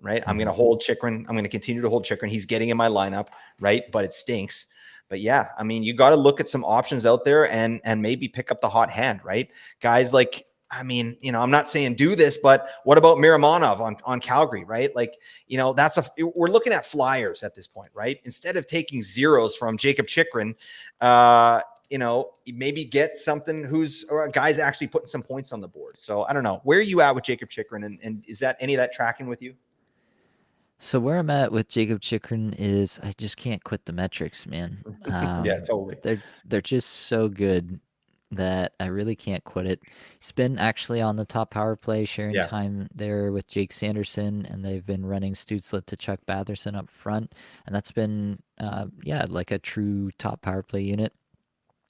right? I'm going Mm-hmm. to hold Chikrin. I'm going to continue to hold Chikrin. He's getting in my lineup, right? But it stinks. But yeah, I mean, you got to look at some options out there and maybe pick up the hot hand, right? Guys like, I mean, I'm not saying do this, but what about Miramonov on Calgary, right? Like, we're looking at flyers at this point, right? Instead of taking zeros from Jacob Chikrin, maybe get something or a guy's actually putting some points on the board. So I don't know. Where are you at with Jacob Chikrin? And is that any of that tracking with you? So where I'm at with Jacob Chikrin is I just can't quit the metrics, man. Yeah, totally. They're just so good that I really can't quit it. He's been actually on the top power play, sharing Yeah. time there with Jake Sanderson, and they've been running Stutzlet to Chuck Batherson up front, and that's been like a true top power play unit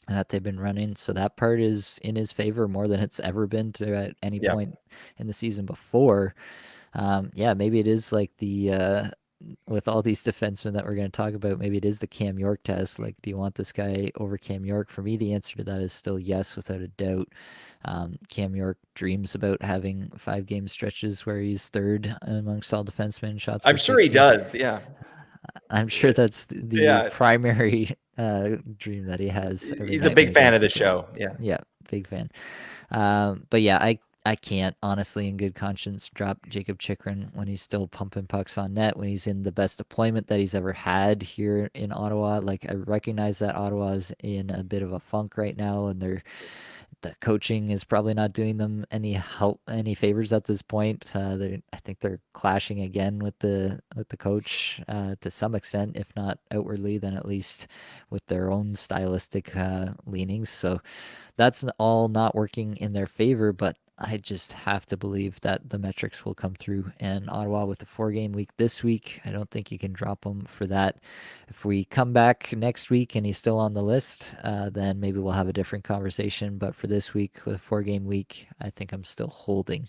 that they've been running. So that part is in his favor more than it's ever been to at any Yeah. point in the season before. Yeah, maybe it is like the with all these defensemen that we're going to talk about, maybe it is the Cam York test. Like, do you want this guy over Cam York? For me, the answer to that is still yes, without a doubt. Cam York dreams about having 5 game stretches where he's third amongst all defensemen in shots per I'm sure he 60. does. Yeah. I'm sure that's the Yeah. primary dream that he has every He's a night when big he fan goes of to the sleep. show. Yeah. Yeah, big fan. But yeah, I can't honestly, in good conscience, drop Jacob Chikrin when he's still pumping pucks on net, when he's in the best deployment that he's ever had here in Ottawa. Like, I recognize that Ottawa's in a bit of a funk right now, and the coaching is probably not doing them any favors at this point. I think they're clashing again with the coach to some extent, if not outwardly, then at least with their own stylistic leanings. So that's all not working in their favor, but I just have to believe that the metrics will come through. And Ottawa with the 4 game week this week, I don't think you can drop them for that. If we come back next week and he's still on the list, then maybe we'll have a different conversation. But for this week, with a 4 game week, I think I'm still holding.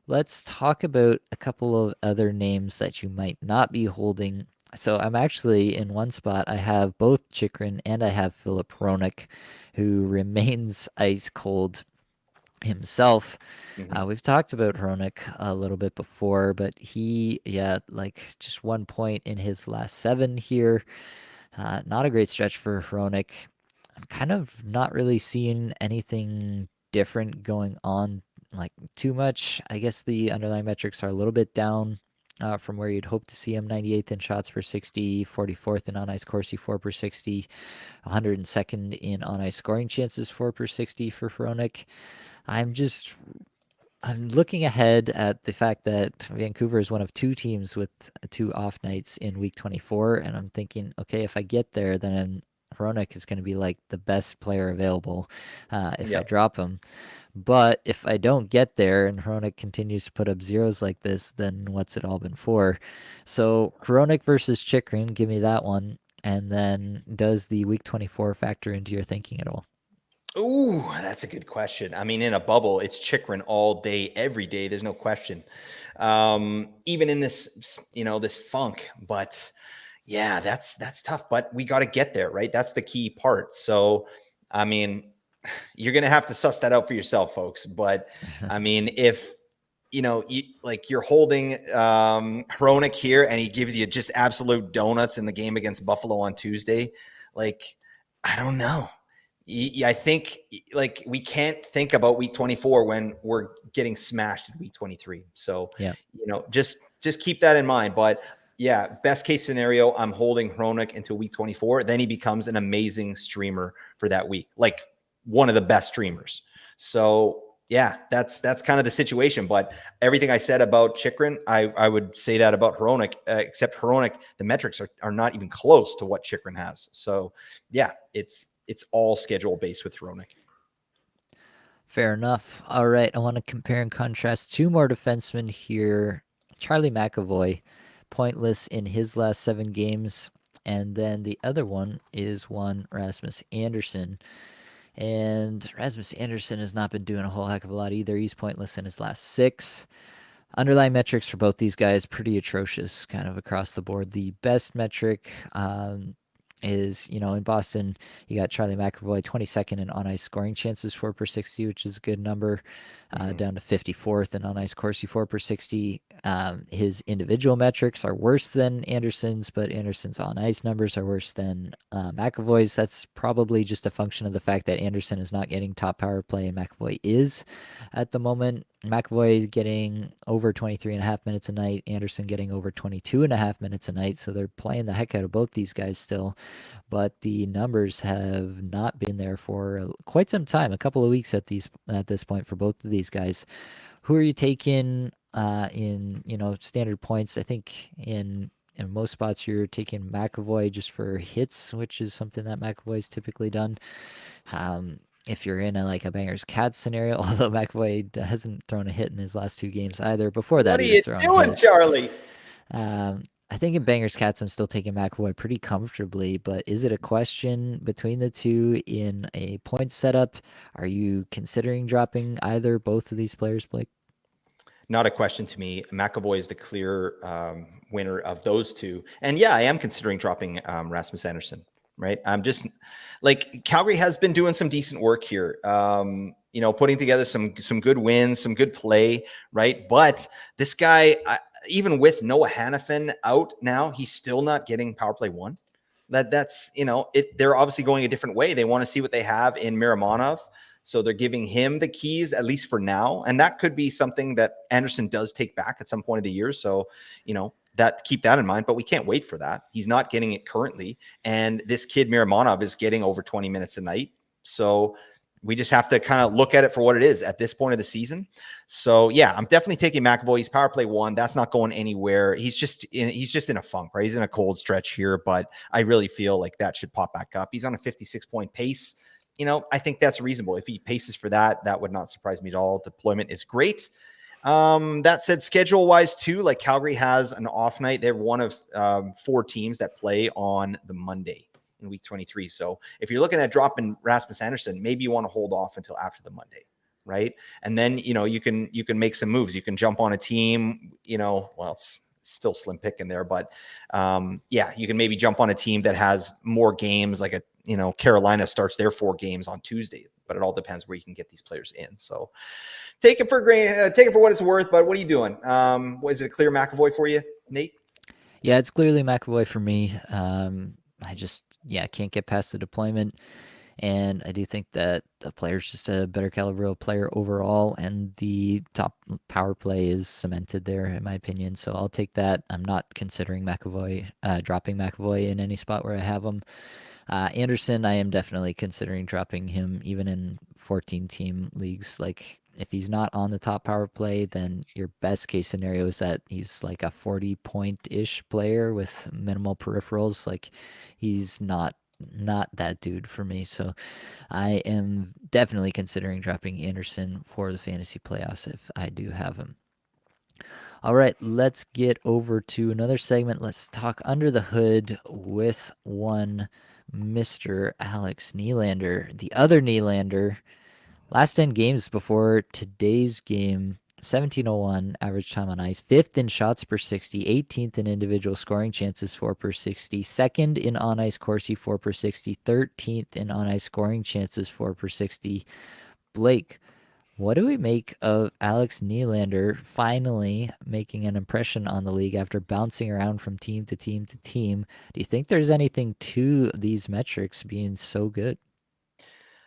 Let's talk about a couple of other names that you might not be holding. So I'm actually in one spot. I have both Chikrin and I have Philip Hronik, who remains ice cold himself. Mhm. We've talked about Hronik a little bit before, but like just 1 point in his last 7 here. Not a great stretch for Hronik. I'm kind of not really seeing anything different going on like too much. I guess the underlying metrics are a little bit down from where you'd hope to see him. 98th in shots per 60, 44th in on ice Corsi 4 per 60, 102nd in on ice scoring chances 4 per 60 for Hronik. I'm just I'm looking ahead at the fact that Vancouver is one of two teams with two off nights in week 24. And I'm thinking, okay, if I get there, then Hronik is going to be like the best player available if I Yep. drop him. But if I don't get there and Hronik continues to put up zeros like this, then what's it all been for? So Hronik versus Chikrin, give me that one. And then does the week 24 factor into your thinking at all? Ooh, that's a good question. I mean, in a bubble, it's Chikrin all day, every day. There's no question. Even in this, this funk. But yeah, that's tough. But we got to get there, right? That's the key part. So, I mean, you're gonna have to suss that out for yourself, folks. But I mean, if you're holding Hronik here and he gives you just absolute donuts in the game against Buffalo on Tuesday, like I don't know. I think like we can't think about week 24 when we're getting smashed in week 23. So, Yeah. just keep that in mind. But yeah, best case scenario, I'm holding Hronik until week 24. Then he becomes an amazing streamer for that week, like one of the best streamers. So yeah, that's kind of the situation. But everything I said about Chikrin, I would say that about Hronik, except Hronik, the metrics are not even close to what Chikrin has. So yeah, it's all schedule based with Hronik. Fair enough. All right, I want to compare and contrast two more defensemen here. Charlie McAvoy, pointless in his last 7 games. And then the other one is one Rasmus Anderson. And Rasmus Anderson has not been doing a whole heck of a lot either. He's pointless in his last 6. Underlying metrics for both these guys pretty atrocious, kind of across the board. The best metric is, in Boston, you got Charlie McAvoy 22nd in on ice scoring chances 4 per 60, which is a good number, down to 54th in on ice Corsi 4 per 60. His individual metrics are worse than Anderson's, but Anderson's on ice numbers are worse than McAvoy's. That's probably just a function of the fact that Anderson is not getting top power play and McAvoy is at the moment. McAvoy is getting over 23 and a half minutes a night, Anderson getting over 22 and a half minutes a night. So they're playing the heck out of both these guys still, but the numbers have not been there for quite some time, a couple of weeks at this point for both of these guys. Who are you taking in standard points? I think in most spots you're taking McAvoy just for hits, which is something that McAvoy's typically done. If you're in a Bangers Cats scenario, although McAvoy hasn't thrown a hit in his last 2 games either. Before What that, are he you was throwing doing, hits. Charlie? I think in Bangers Cats, I'm still taking McAvoy pretty comfortably, but is it a question between the two in a point setup? Are you considering dropping either, both of these players, Blake? Not a question to me. McAvoy is the clear winner of those two. And yeah, I am considering dropping Rasmus Anderson, right? I'm just like Calgary has been doing some decent work here. Putting together some good wins, some good play, right? But this guy, even with Noah Hannafin out now, he's still not getting power play 1. That's they're obviously going a different way. They want to see what they have in Miramonov. So they're giving him the keys, at least for now. And that could be something that Anderson does take back at some point of the year. So, keep that in mind, but we can't wait for that. He's not getting it currently. And this kid Miramonov is getting over 20 minutes a night. So we just have to kind of look at it for what it is at this point of the season. So yeah, I'm definitely taking McAvoy. He's power play 1. That's not going anywhere. He's just in a funk, right? He's in a cold stretch here, but I really feel like that should pop back up. He's on a 56-point pace. I think that's reasonable. If he paces for that, that would not surprise me at all. Deployment is great. That said, schedule-wise too, like Calgary has an off night. They're one of 4 teams that play on the Monday in week 23. So if you're looking at dropping Rasmus Anderson, maybe you want to hold off until after the Monday, right? And then you can make some moves. You can jump on a team. It's still slim pick in there, but you can maybe jump on a team that has more games, like Carolina starts their 4 games on Tuesday, but it all depends where you can get these players in. So take it for what it's worth. But what are you doing? Was it a clear McAvoy for you, Nate? Yeah, it's clearly McAvoy for me. I just can't get past the deployment. And I do think that the player's just a better caliber player overall, and the top power play is cemented there, in my opinion. So I'll take that. I'm not considering McAvoy, dropping McAvoy in any spot where I have him. Anderson, I am definitely considering dropping him even in 14 team leagues. Like, if he's not on the top power play, then your best case scenario is that he's like a 40 point ish player with minimal peripherals. Like, he's not that dude for me. So I am definitely considering dropping Anderson for the fantasy playoffs if I do have him. All right, let's get over to another segment. Let's talk under the hood with one Mr. Alex Nylander, the other Nylander. Last 10 games before today's game, 1701 average time on ice, fifth in shots per 60, 18th in individual scoring chances, 4 per 60, second in on ice Corsi, 4 per 60, 13th in on ice scoring chances, 4 per 60. Blake, what do we make of Alex Nylander finally making an impression on the league after bouncing around from team to team to team? Do you think there's anything to these metrics being so good?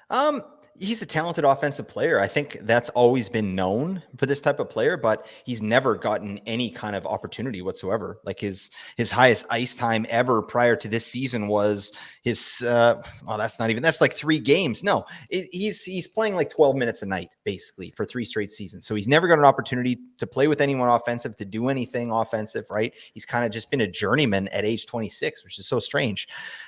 Um, he's a talented offensive player. I think that's always been known for this type of player, but he's never gotten any kind of opportunity whatsoever. Like his highest ice time ever prior to this season was his that's like 3 games. No, he's playing like 12 minutes a night basically for 3 straight seasons. So he's never got an opportunity to play with anyone offensive, to do anything offensive, right? He's kind of just been a journeyman at age 26, which is so strange.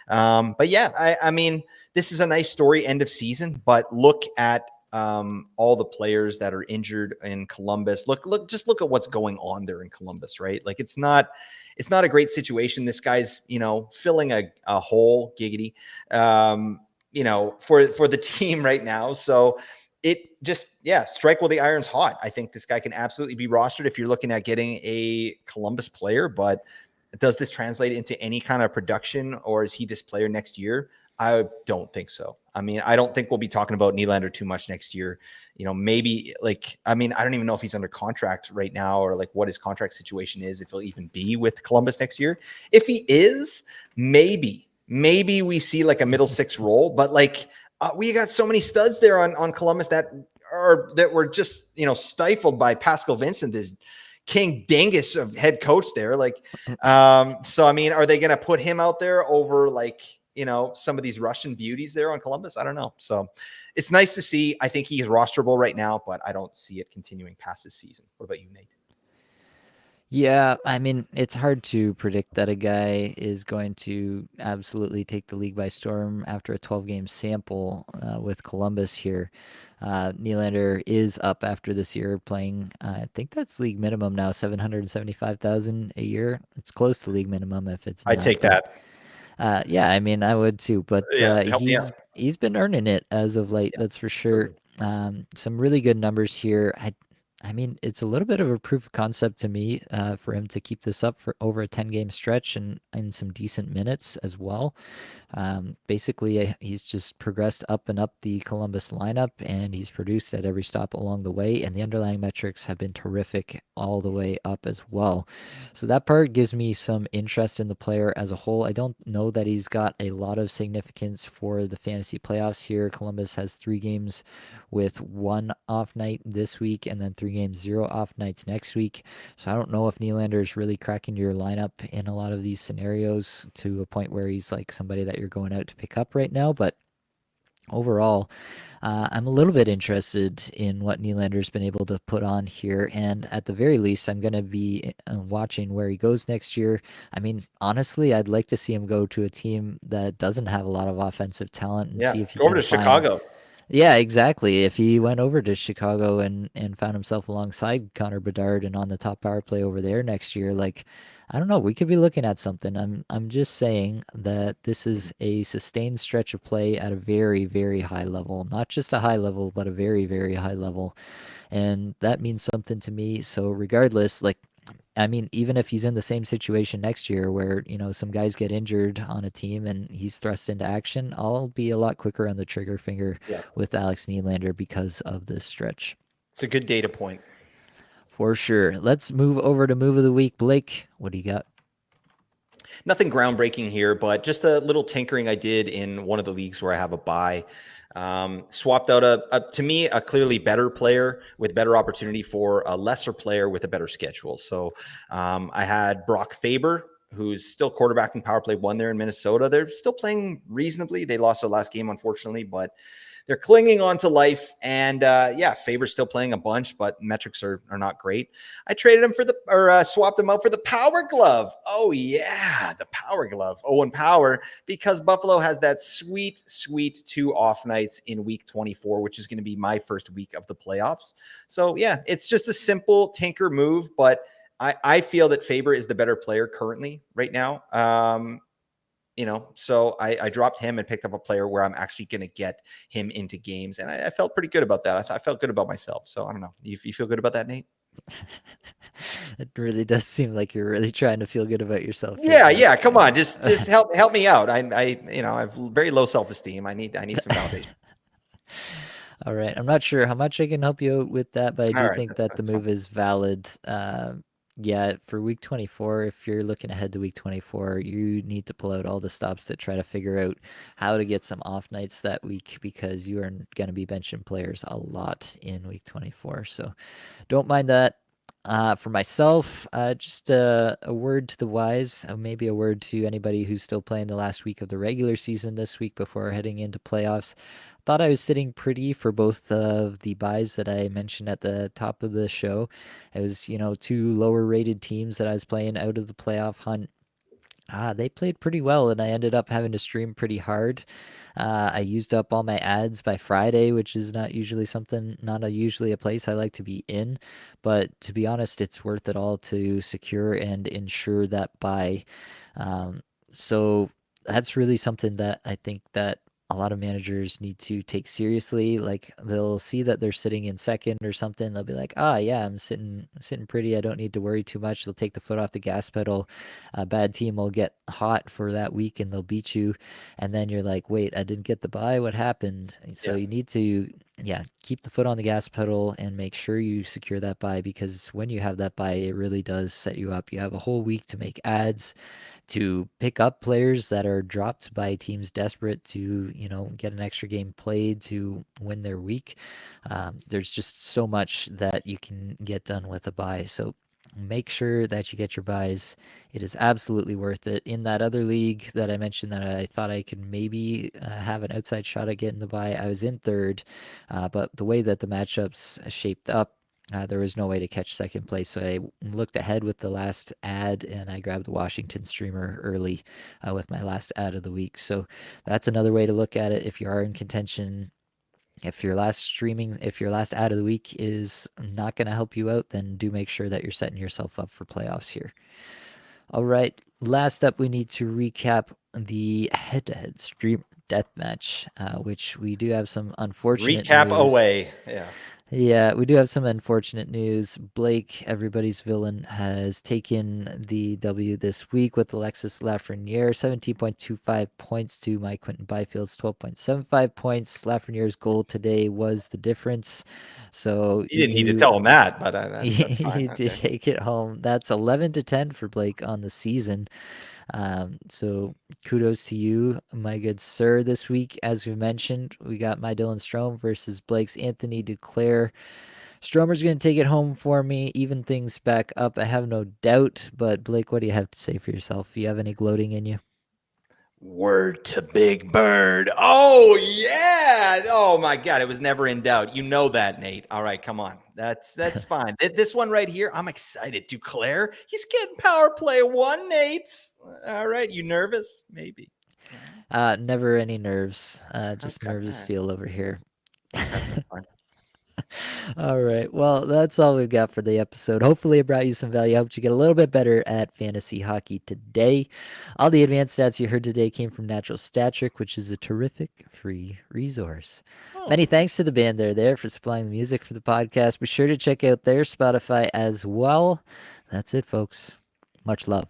But yeah, I mean, this is a nice story end of season, but look at all the players that are injured in Columbus. Just look at what's going on there in Columbus, right? Like it's not a great situation. This guy's, filling a hole, giggity, for the team right now. So it just, strike while the iron's hot. I think this guy can absolutely be rostered if you're looking at getting a Columbus player, but does this translate into any kind of production, or is he this player next year? I don't think so. I mean, I don't think we'll be talking about Nylander too much next year. Maybe I don't even know if he's under contract right now or like what his contract situation is, if he'll even be with Columbus next year. If he is, maybe we see like a middle six role, but we got so many studs there on Columbus that were just, stifled by Pascal Vincent, this King Dingus of head coach there. So I mean, are they going to put him out there over some of these Russian beauties there on Columbus? I don't know. So it's nice to see. I think he's rosterable right now, but I don't see it continuing past this season. What about you, Nate? Yeah, I mean, it's hard to predict that a guy is going to absolutely take the league by storm after a 12-game sample with Columbus here. Nylander is up after this year playing, I think that's league minimum now, 775,000 a year. It's close to league minimum if it's I not, take but that. yeah, I mean, I would too, but Yeah, help me out. he's been earning it as of late, Yeah, that's for sure. absolutely. Some really good numbers here. I mean, it's a little bit of a proof of concept to me for him to keep this up for over a 10-game stretch and in some decent minutes as well. Basically, he's just progressed up and up the Columbus lineup, and he's produced at every stop along the way, and the underlying metrics have been terrific all the way up as well. So that part gives me some interest in the player as a whole. I don't know that he's got a lot of significance for the fantasy playoffs here. Columbus has 3 games with 1 off night this week, and then 3 games, 0 off nights next week. So I don't know if Nylander is really cracking your lineup in a lot of these scenarios to a point where he's like somebody that you're going out to pick up right now. But overall, I'm a little bit interested in what Nylander's been able to put on here. And at the very least, I'm going to be watching where he goes next year. I mean, honestly, I'd like to see him go to a team that doesn't have a lot of offensive talent and Yeah, see if he go over can to find. Chicago. Yeah, exactly. If he went over to Chicago and found himself alongside Connor Bedard and on the top power play over there next year, like, I don't know, we could be looking at something. I'm just saying that this is a sustained stretch of play at a very, very high level. Not just a high level, but a very, very high level. And that means something to me. So regardless, like, I mean, even if he's in the same situation next year where, some guys get injured on a team and he's thrust into action, I'll be a lot quicker on the trigger finger Yeah, with Alex Nylander because of this stretch. it's a good data point. For sure. Let's move over to move of the week. Blake, what do you got? Nothing groundbreaking here, but just a little tinkering I did in one of the leagues where I have a buy. Swapped out to me, a clearly better player with better opportunity for a lesser player with a better schedule. So I had Brock Faber, who's still quarterback in power play one there in Minnesota. They're still playing reasonably. They lost their last game, unfortunately, but they're clinging on to life. And yeah, Faber's still playing a bunch, but metrics are not great. I traded him for swapped him out for the Power Glove. Oh yeah, the Power Glove. Oh, and Power, because Buffalo has that sweet, sweet 2 off nights in week 24, which is going to be my first week of the playoffs. So yeah, it's just a simple tinker move, but I feel that Faber is the better player currently right now. So I dropped him and picked up a player where I'm actually going to get him into games. And I felt pretty good about that. I felt good about myself. So I don't know. You feel good about that, Nate? It really does seem like you're really trying to feel good about yourself here, Yeah, but yeah. Come on, just help me out. I have very low self-esteem. I need some validation. all right. I'm not sure how much I can help you out with that, but I All do right, think that the that's fine. move is valid. Yeah, for week 24, if you're looking ahead to week 24, you need to pull out all the stops to try to figure out how to get some off nights that week because you are going to be benching players a lot in week 24. So don't mind that. For myself, just a word to the wise, maybe a word to anybody who's still playing the last week of the regular season this week before heading into playoffs. Thought I was sitting pretty for both of the buys that I mentioned at the top of the show. It was, 2 lower rated teams that I was playing out of the playoff hunt. They played pretty well, and I ended up having to stream pretty hard. I used up all my ads by Friday, which is not usually a place I like to be in. But to be honest, it's worth it all to secure and ensure that buy. Um, so that's really something that I think that a lot of managers need to take seriously. Like they'll see that they're sitting in second or something. They'll be like, yeah, I'm sitting pretty. I don't need to worry too much. They'll take the foot off the gas pedal. A bad team will get hot for that week and they'll beat you. And then you're like, wait, I didn't get the buy. What happened? So Yeah. you need to, yeah, keep the foot on the gas pedal and make sure you secure that buy because when you have that buy, it really does set you up. You have a whole week to make ads, to pick up players that are dropped by teams desperate to, get an extra game played to win their week. There's just so much that you can get done with a buy. So make sure that you get your buys. It is absolutely worth it. In that other league that I mentioned that I thought I could maybe have an outside shot at getting the buy, I was in third, but the way that the matchups shaped up, there was no way to catch second place. So I looked ahead with the last ad and I grabbed the Washington streamer early with my last ad of the week. So that's another way to look at it. If you are in contention, if your last ad of the week is not going to help you out, then do make sure that you're setting yourself up for playoffs here. All right. Last up, we need to recap the head to head stream deathmatch, which we do have some unfortunate Recap news. away. Yeah. Yeah, we do have some unfortunate news. Blake, everybody's villain, has taken the W this week with Alexis Lafreniere, 17.25 points to my Quentin Byfield's 12.75 points. Lafreniere's goal today was the difference. So You didn't need to tell him that, but that's fine. you do Okay. take it home. That's 11 to 10 for Blake on the season. So kudos to you, my good sir. This week, as we mentioned, we got my Dylan Strome versus Blake's Anthony Duclair. Stromer's going to take it home for me, even things back up. I have no doubt. But Blake, what do you have to say for yourself? Do you have any gloating in you? Word to Big Bird. Oh yeah. Oh my God. It was never in doubt. You know that, Nate. All right, come on. That's fine. This one right here, I'm excited. Duclair, he's getting power play one, Nate. All right. You nervous? Maybe. All Never any nerves. right. Just Okay. nervous All right. steel over here. Okay. That's fine. All right. Well, that's all we've got for the episode. Hopefully, it brought you some value. I hope you get a little bit better at fantasy hockey today. All the advanced stats you heard today came from Natural Stat Trick, which is a terrific free resource. Oh. Many thanks to the band there for supplying the music for the podcast. Be sure to check out their Spotify as well. That's it, folks. Much love.